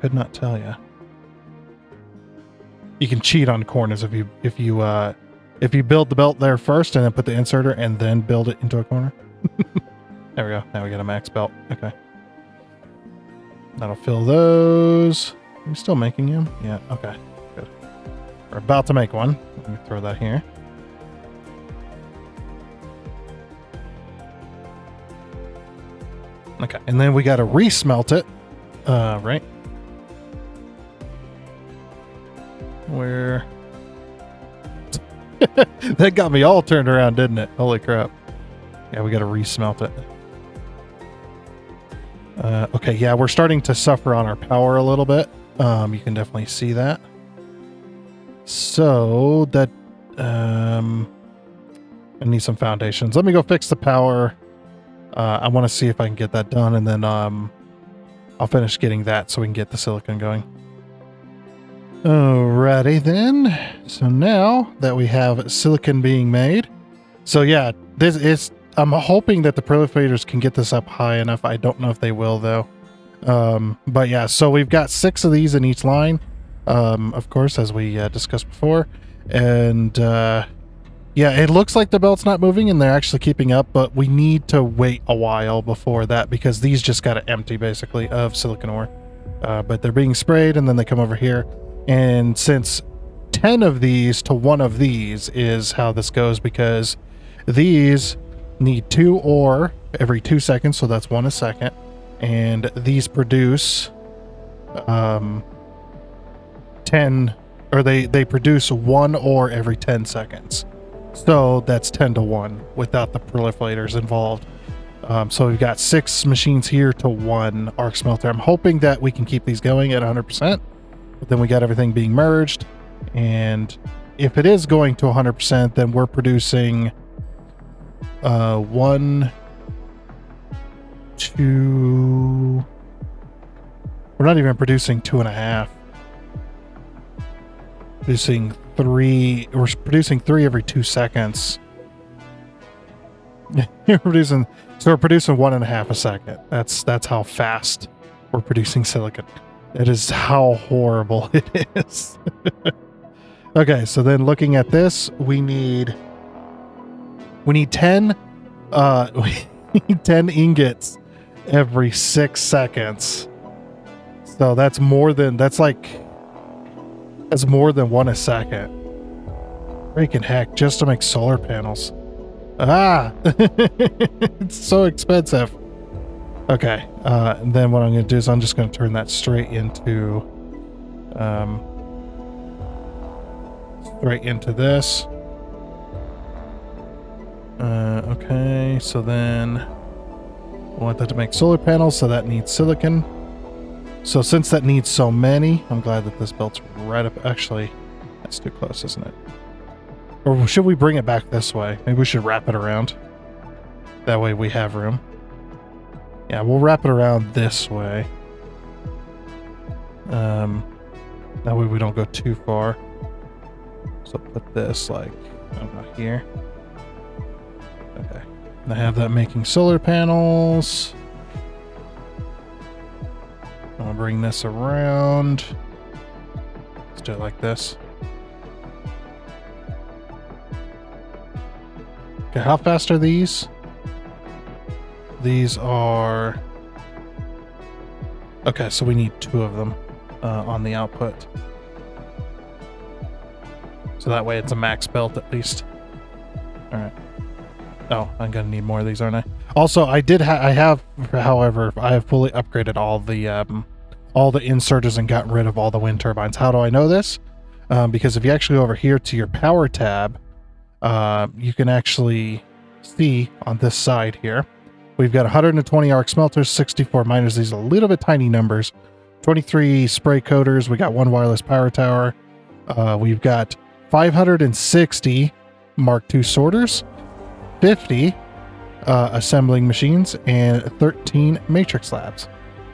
Could not tell you. You can cheat on corners if you build the belt there first and then put the inserter and then build it into a corner. There we go. Now we got a max belt. Okay. That'll fill those. Are we still making them? Yeah. Okay. Good. We're about to make one. Let me throw that here. Okay, and then we got to resmelt it, right? Where? That got me all turned around, didn't it? Holy crap. Yeah, we got to resmelt it. Okay, yeah, we're starting to suffer on our power a little bit. You can definitely see that. So, that, I need some foundations. Let me go fix the power. I want to see if I can get that done, and then I'll finish getting that so we can get the silicon going. Alrighty then. So now that we have silicon being made, so yeah, this is. I'm hoping that the proliferators can get this up high enough. I don't know if they will though. But yeah, so we've got 6 of these in each line, of course, as we discussed before, and yeah, it looks like the belt's not moving and they're actually keeping up, but we need to wait a while before that because these just got to empty basically of silicon ore. But they're being sprayed and then they come over here. And since 10 of these to 1 of these is how this goes, because these need 2 ore every 2 seconds, so that's 1 a second. And these produce 10, or they produce 1 ore every 10 seconds. So that's 10 to 1 without the proliferators involved. So we've got 6 machines here to 1 arc smelter. I'm hoping that we can keep these going at 100%, but then we got everything being merged. And if it is going to 100%, then we're producing 1, 2. We're not even producing 2.5. Producing 3. We're producing 3 every 2 seconds. We're producing 1.5 a second. That's how fast we're producing silicon. It is how horrible it is. Okay, so then looking at this, we need 10 we need 10 ingots every 6 seconds. So that's more than 1 a second. Freaking heck, just to make solar panels. Ah! It's so expensive. Okay, and then what I'm going to do is I'm just going to turn that straight into this. Okay, so then I want that to make solar panels, so that needs silicon. So since that needs so many, I'm glad that this belt's right up. Actually, that's too close, isn't it? Or should we bring it back this way? Maybe we should wrap it around. That way we have room. Yeah, we'll wrap it around this way. That way we don't go too far. So put this like, I don't know, here. Okay. And I have that making solar panels. I'll bring this around. Let's do it like this. Okay, how fast are these? These are... Okay, so we need 2 of them on the output. So that way it's a max belt at least. Alright. Oh, I'm gonna need more of these, aren't I? Also, I have fully upgraded all the inserters and gotten rid of all the wind turbines. How do I know this? Because if you actually go over here to your power tab, you can actually see on this side here, we've got 120 arc smelters, 64 miners. These are a little bit tiny numbers. 23 spray coaters. We got 1 wireless power tower. We've got 560 Mark II sorters, 50 assembling machines, and 13 matrix labs.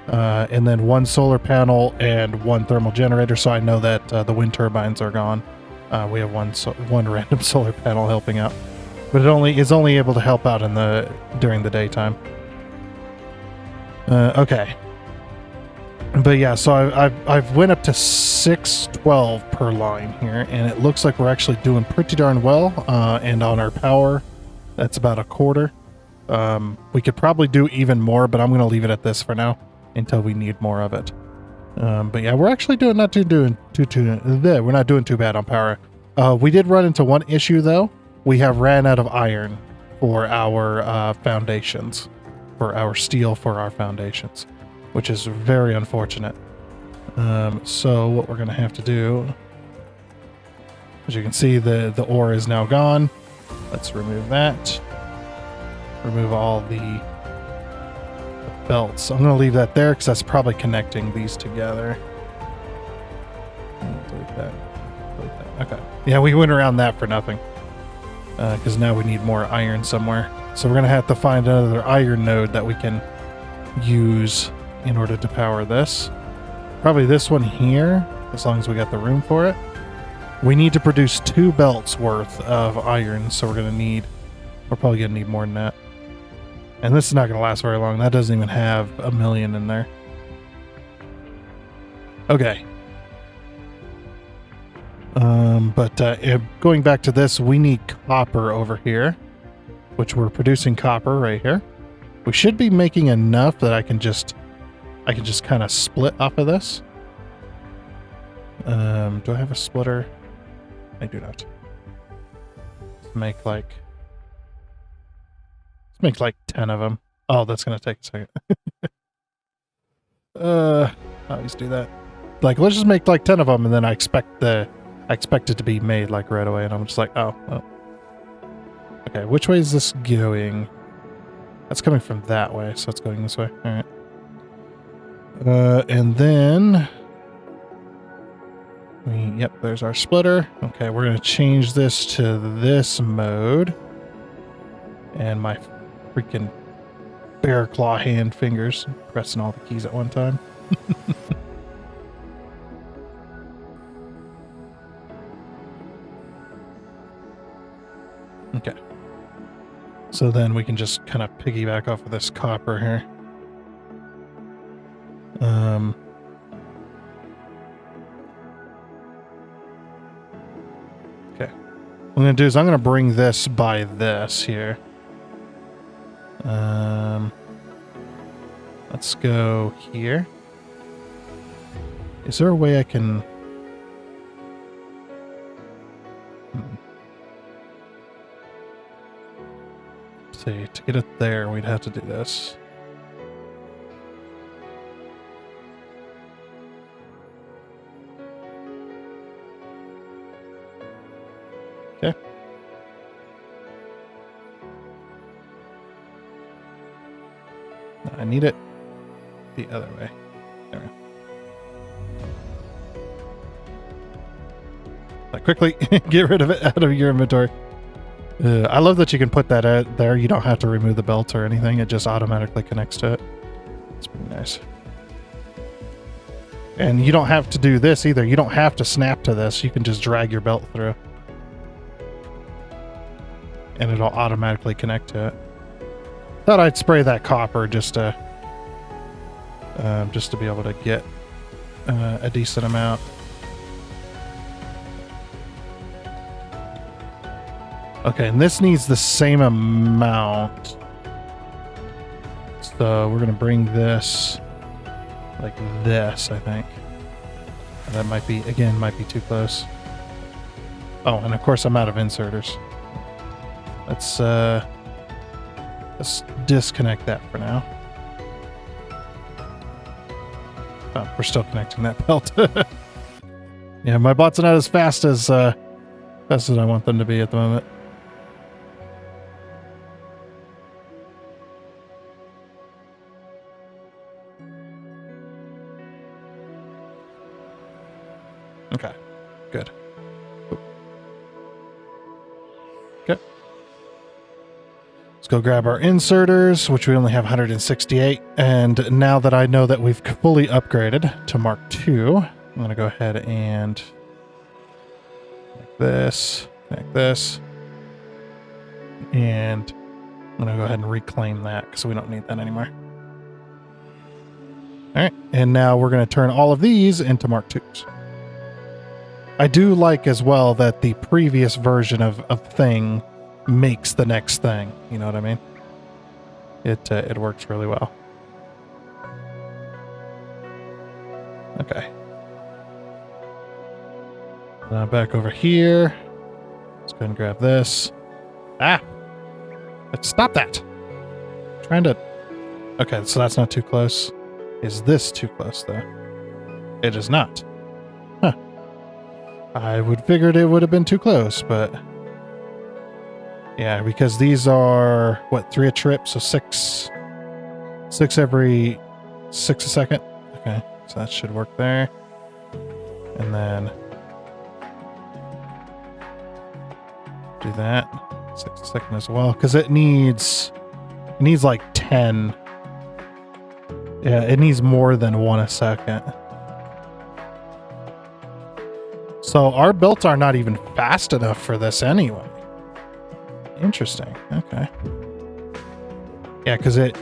And then 1 solar panel and 1 thermal generator, so I know that the wind turbines are gone. We have one random solar panel helping out, but it is only able to help out during the daytime. Okay, but yeah, so I've went up to 612 per line here, and it looks like we're actually doing pretty darn well. And on our power, that's about a quarter. We could probably do even more, but I'm going to leave it at this for now until we need more of it. But yeah, we're actually we're not doing too bad on power. We did run into one issue though. We have ran out of iron for our foundations, for our steel for our foundations, which is very unfortunate. So what we're gonna have to do, as you can see, the ore is now gone. Let's remove that. Remove all the belts. I'm going to leave that there because that's probably connecting these together. Delete that. Okay. Yeah, we went around that for nothing. Because now we need more iron somewhere. So we're going to have to find another iron node that we can use in order to power this. Probably this one here, as long as we got the room for it. We need to produce 2 belts worth of iron, so we're probably going to need more than that. And this is not going to last very long. That doesn't even have 1 million in there. Okay. But going back to this, we need copper over here, which we're producing copper right here. We should be making enough that I can just kind of split off of this. Do I have a splitter? I do not. Let's make like 10 of them. Oh, that's gonna take a second. I always do that. Like, let's just make like 10 of them, and then I expect it to be made like right away, and I'm just like, oh. Okay, which way is this going? That's coming from that way, so it's going this way. All right. And then yep, there's our splitter. Okay, we're gonna change this to this mode, and my freaking bear claw hand fingers pressing all the keys at one time. Okay. So then we can just kind of piggyback off of this copper here. Okay. What I'm going to do is I'm going to bring this by this here. Let's go here. Is there a way I can... See, to get it there, we'd have to do this. Okay. No, I need it the other way. There we go. Like, quickly get rid of it out of your inventory. I love that you can put that out there. You don't have to remove the belt or anything. It just automatically connects to it. It's pretty nice. And you don't have to do this either. You don't have to snap to this. You can just drag your belt through. And it'll automatically connect to it. Thought I'd spray that copper just to be able to get a decent amount. Okay, and this needs the same amount. So we're going to bring this like this, I think. And that might be, again, might be too close. Oh, and of course I'm out of inserters. Let's disconnect that for now. Oh, we're still connecting that belt. Yeah, my bots are not as fast as I want them to be at the moment. Okay, good. Okay. Let's go grab our inserters, which we only have 168. And now that I know that we've fully upgraded to Mark II, I'm going to go ahead and connect this. And I'm going to go ahead and reclaim that because we don't need that anymore. All right, and now we're going to turn all of these into Mark IIs. I do like as well that the previous version of thing makes the next thing. You know what I mean? It works really well. Okay. Now back over here. Let's go ahead and grab this. Ah! Let's stop that! I'm trying to... Okay, so that's not too close. Is this too close, though? It is not. Huh. I would figured it would have been too close, but... Yeah, because these are, what, 3 a trip, so 6 every 6 a second. Okay, so that should work there. And then... do that. 6 a second as well, because it needs like 10. Yeah, it needs more than 1 a second. So our belts are not even fast enough for this anyway. Interesting. Okay. Yeah, because it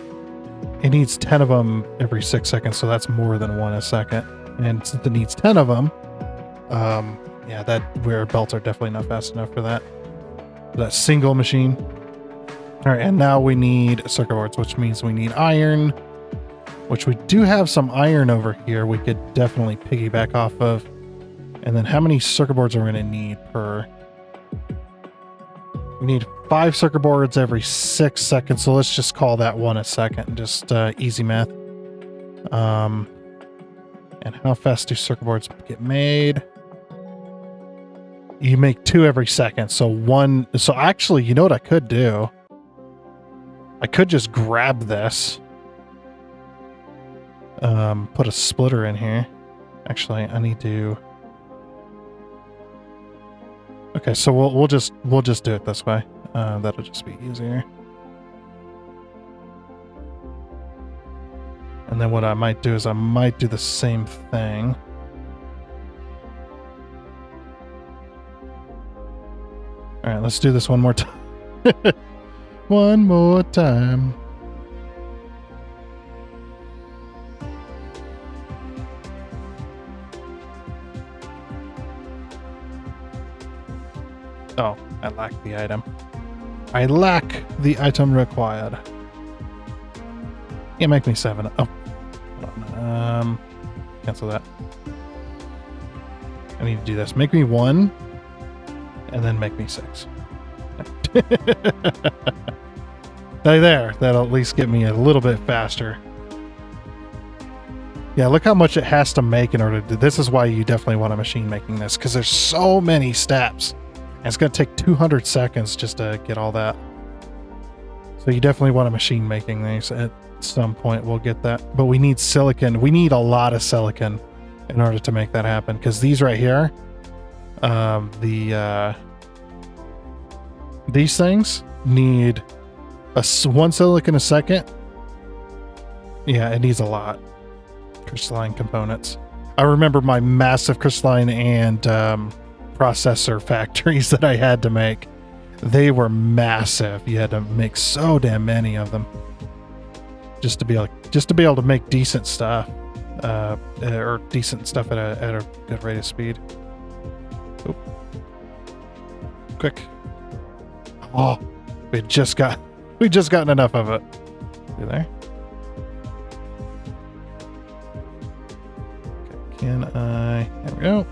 needs 10 of them every 6 seconds, so that's more than 1 a second. And since it needs 10 of them, yeah, our belts are definitely not fast enough for that. That single machine. All right, and now we need circuit boards, which means we need iron, which we do have some iron over here we could definitely piggyback off of. And then how many circuit boards are we going to need per... We need 5 circuit boards every 6 seconds, so let's just call that 1 a second, just easy math. And how fast do circuit boards get made? You make 2 every second, so 1... So actually, you know what I could do? I could just grab this. Put a splitter in here. Actually, I need to... Okay, so we'll just do it this way. That'll just be easier. And then what I might do is I might do the same thing. All right, let's do this one more time. One more time. Oh, I lack the item. I lack the item required. Yeah, make me 7. Oh, hold on. Cancel that. I need to do this. Make me 1, and then make me 6. There. That'll at least get me a little bit faster. Yeah, look how much it has to make in order to do this. Is why you definitely want a machine making this, because there's so many steps. And it's going to take 200 seconds just to get all that. So you definitely want a machine making these. At some point we'll get that. But we need silicon. We need a lot of silicon in order to make that happen. Because these right here, these things need one silicon a second. Yeah, it needs a lot. Crystalline components. I remember my massive crystalline and processor factories that I had to make. They were massive. You had to make so damn many of them just to be able to make decent stuff, or decent stuff at a good rate of speed. Oop. Quick! Oh, we just gotten enough of it. You there? Okay, can I? There we go.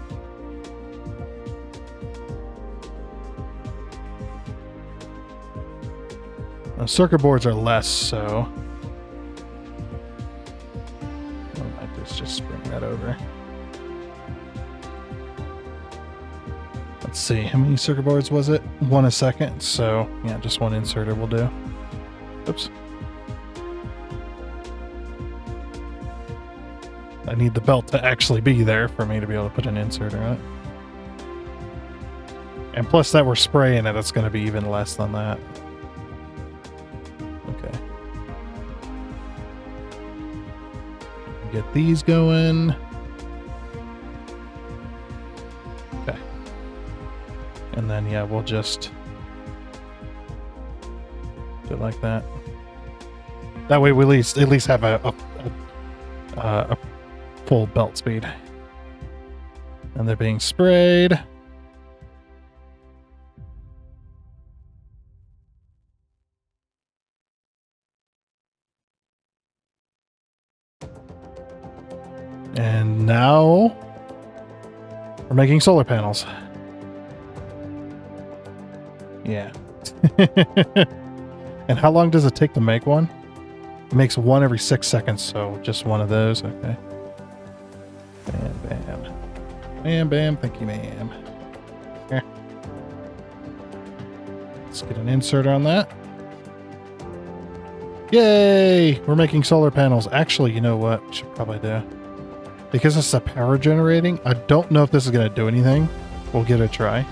Circuit boards are less, so I might just bring that over. Let's see, how many circuit boards was it? 1 a second, so yeah, just one inserter will do. Oops. I need the belt to actually be there for me to be able to put an inserter on it. And plus that we're spraying it, it's going to be even less than that. Okay. Get these going. Okay. And then, yeah, we'll just do it like that. That way we at least have a full belt speed. And they're being sprayed. And now we're making solar panels. Yeah. And how long does it take to make one? It makes one every 6 seconds, so just one of those. Okay. Bam, bam. Bam, bam. Thank you, ma'am. Here. Let's get an insert on that. Yay! We're making solar panels. Actually, you know what? We should probably do. Because it's a power generating, I don't know if this is going to do anything. We'll give it a try.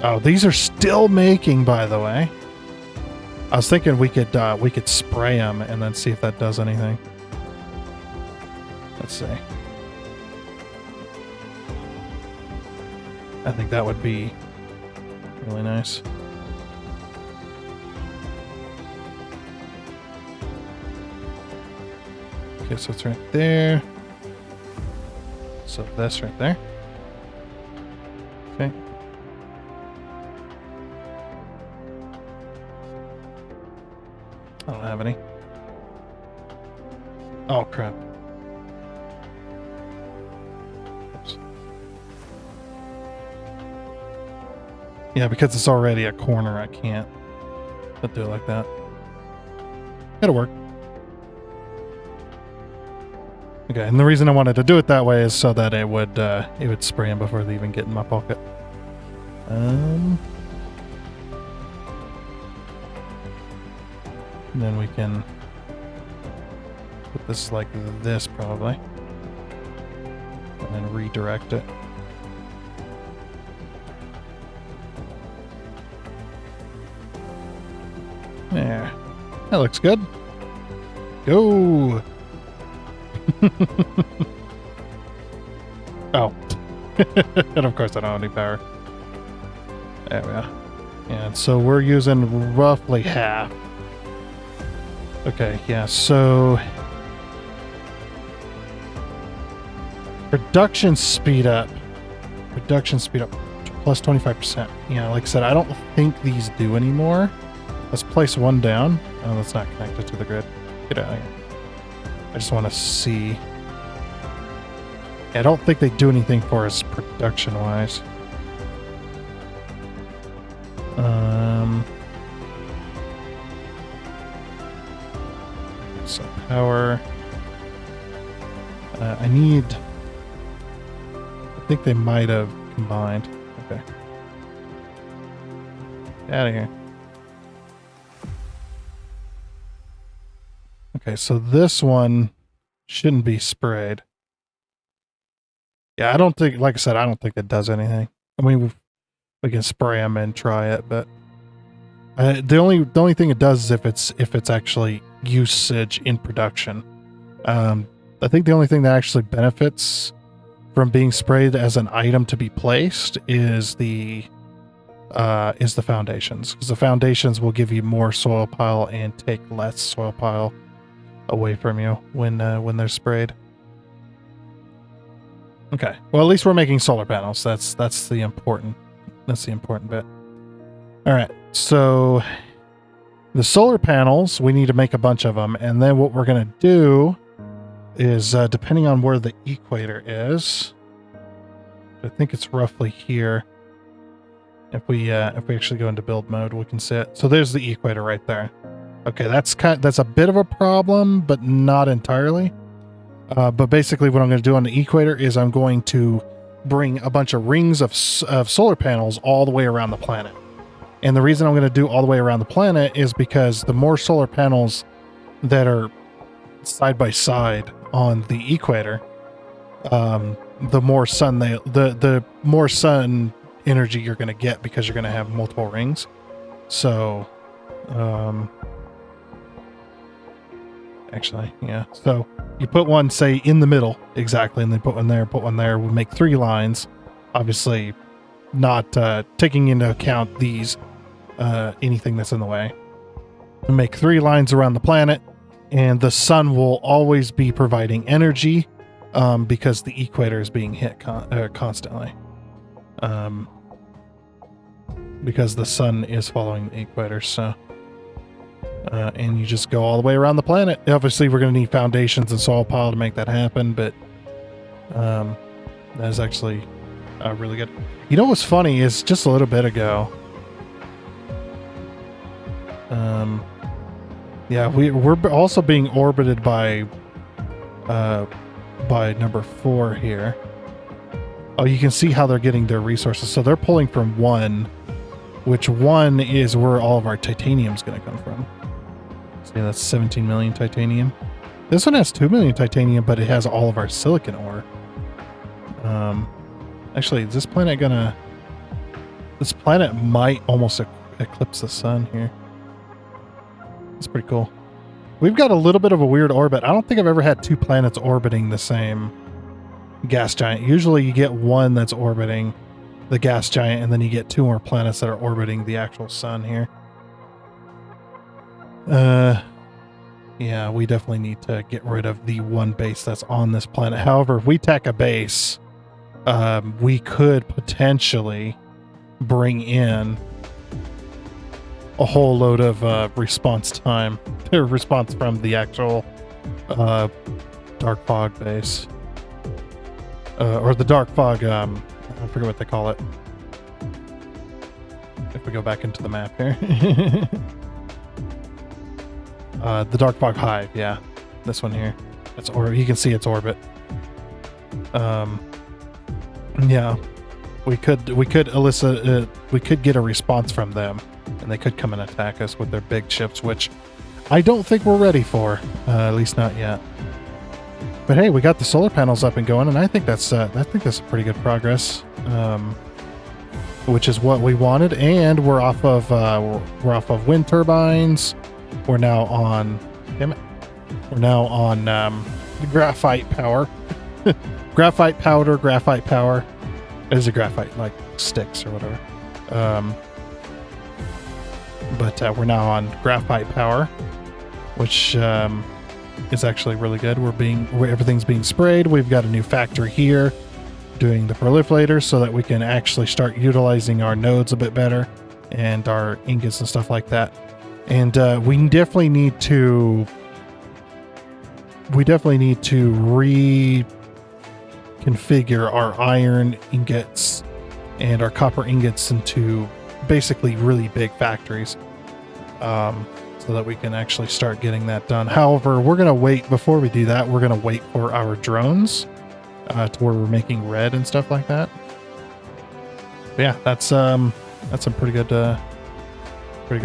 Oh, these are still making, by the way. I was thinking we could spray them and then see if that does anything. Let's see. I think that would be really nice. Okay, so it's right there. So that's right there. Okay. I don't have any. Oh, crap. Oops. Yeah, because it's already a corner, I can't do it like that. It'll work. Okay, and the reason I wanted to do it that way is so that it would spray them before they even get in my pocket. And then we can put this like this probably, and then redirect it. There, that looks good. Go. Oh. And of course I don't have any power. There we are. And so we're using roughly half. Okay, yeah, so production speed up plus 25%. Yeah, like I said, I don't think these do anymore. Let's place one down. Oh, that's not connected to the grid. Get out of here. I just want to see. I don't think they do anything for us production-wise. So power. I think they might have combined. Okay. Get out of here. Okay, so this one shouldn't be sprayed. Yeah, I don't think, like I said, I don't think it does anything. I mean, we can spray them and try it, but the only thing it does is if it's actually usage in production. I think the only thing that actually benefits from being sprayed as an item to be placed is the foundations, because the foundations will give you more soil pile and take less soil pile away from you when they're sprayed. Okay, well, at least we're making solar panels. That's the important bit. All right, so the solar panels, we need to make a bunch of them, and then what we're gonna do is depending on where the equator is, I think it's roughly here. If we actually go into build mode, we can see it. So there's the equator right there. Okay, that's a bit of a problem, but not entirely. But basically what I'm going to do on the equator is I'm going to bring a bunch of rings of solar panels all the way around the planet. And the reason I'm going to do all the way around the planet is because the more solar panels that are side by side on the equator, the more sun the more sun energy you're going to get, because you're going to have multiple rings. So, actually, yeah. So you put one, say, in the middle, exactly, and then put one there. We'll make 3 lines, obviously not taking into account these, anything that's in the way. We'll make 3 lines around the planet, and the sun will always be providing energy, because the equator is being hit constantly. Because the sun is following the equator, so... and you just go all the way around the planet. Obviously, we're going to need foundations and soil pile to make that happen, but that is actually really good. You know what's funny is just a little bit ago, yeah, we're also being orbited by number 4 here. Oh, you can see how they're getting their resources. So they're pulling from 1, which 1 is where all of our titanium is going to come from. See, that's 17 million titanium. This one has 2 million titanium, but it has all of our silicon ore. Actually, is this planet gonna... This planet might almost eclipse the sun here. It's pretty cool. We've got a little bit of a weird orbit. I don't think I've ever had 2 planets orbiting the same gas giant. Usually you get one that's orbiting the gas giant, and then you get 2 more planets that are orbiting the actual sun here. Yeah, we definitely need to get rid of the one base that's on this planet. However, if we tack a base, we could potentially bring in a whole load of response time, response from the actual dark fog base, or the dark fog. I forget what they call it. If we go back into the map here. The dark fog hive, yeah, this one here. It's you can see its orbit. Yeah, we could elicit, we could get a response from them, and they could come and attack us with their big ships, which I don't think we're ready for, at least not yet. But hey, we got the solar panels up and going, and I think that's pretty good progress. Which is what we wanted, and we're off of wind turbines. We're now on, damn it, we're now on graphite power. Graphite powder, graphite power. There's a graphite, like sticks or whatever. But we're now on graphite power, which is actually really good. Everything's being sprayed. We've got a new factory here doing the proliferators so that we can actually start utilizing our nodes a bit better and our ingots and stuff like that. And we definitely need to reconfigure our iron ingots and our copper ingots into basically really big factories. So so that we can actually start getting that done. However, we're going to wait before we do that. We're going to wait for our drones to where we're making red and stuff like that. But yeah, that's some pretty good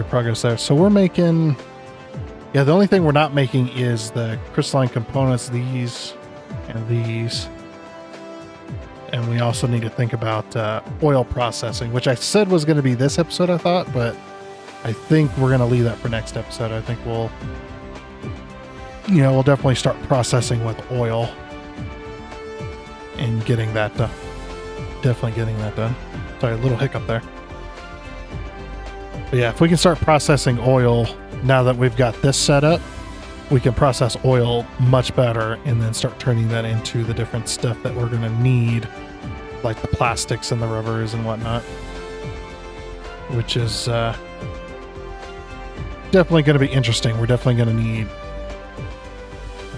progress there. So we're making, yeah, the only thing we're not making is the crystalline components, these and these. And we also need to think about oil processing, which I said was going to be this episode, I thought, but I think we're going to leave that for next episode. I think we'll definitely start processing with oil and getting that done. Definitely getting that done. Sorry, a little hiccup there. But yeah, if we can start processing oil now that we've got this set up, we can process oil much better and then start turning that into the different stuff that we're going to need, like the plastics and the rubbers and whatnot, which is definitely going to be interesting. We're definitely going to need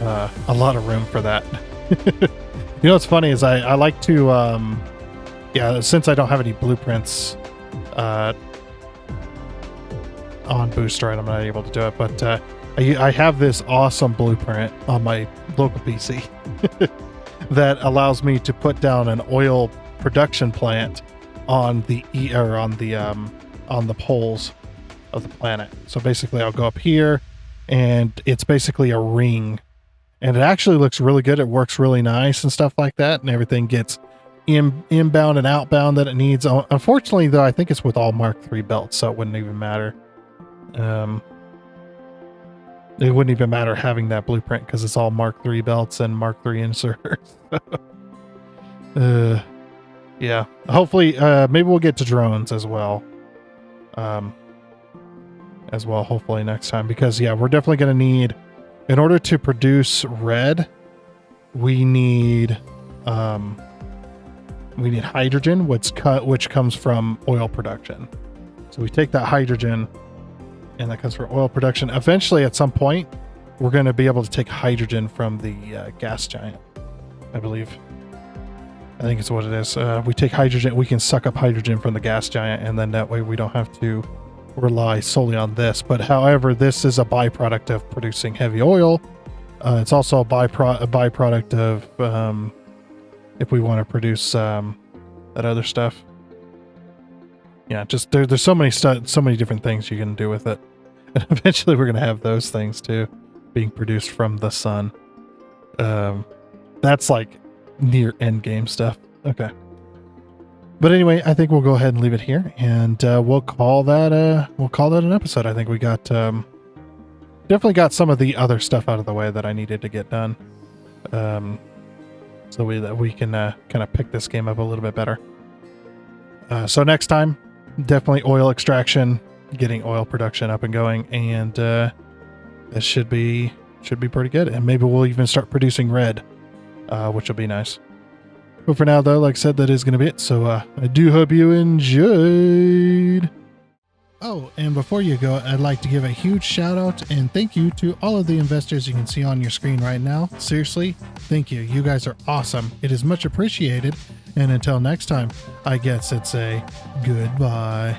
a lot of room for that. You know what's funny is I like to, since I don't have any blueprints on Boosteroid, I'm not able to do it, but I have this awesome blueprint on my local PC that allows me to put down an oil production plant on the poles of the planet. So basically I'll go up here and it's basically a ring, and it actually looks really good. It works really nice and stuff like that, and everything gets inbound and outbound that it needs. Unfortunately though, I think it's with all Mark III belts, so it wouldn't even matter. It wouldn't even matter having that blueprint because it's all Mark III belts and Mark III inserts. Yeah, hopefully maybe we'll get to drones as well. Hopefully next time, because yeah, we're definitely going to need, in order to produce red, we need hydrogen, which comes from oil production. So we take that hydrogen, and that comes from oil production. Eventually, at some point, we're going to be able to take hydrogen from the gas giant, I believe. I think it's what it is. We take hydrogen, we can suck up hydrogen from the gas giant, and then that way we don't have to rely solely on this. But however, this is a byproduct of producing heavy oil. It's also a byproduct of if we want to produce that other stuff. Yeah, just there's so many different things you can do with it. And eventually we're going to have those things too being produced from the sun. That's like near end game stuff. Okay. But anyway, I think we'll go ahead and leave it here, and we'll call that an episode. I think we got definitely got some of the other stuff out of the way that I needed to get done. So we can kind of pick this game up a little bit better. So next time, definitely oil extraction, getting oil production up and going, and this should be pretty good. And maybe we'll even start producing red, which will be nice. But for now, though, like I said, that is going to be it. So I do hope you enjoyed. Oh, and before you go, I'd like to give a huge shout out and thank you to all of the investors you can see on your screen right now. Seriously, thank you. You guys are awesome. It is much appreciated. And until next time, I guess it's a goodbye.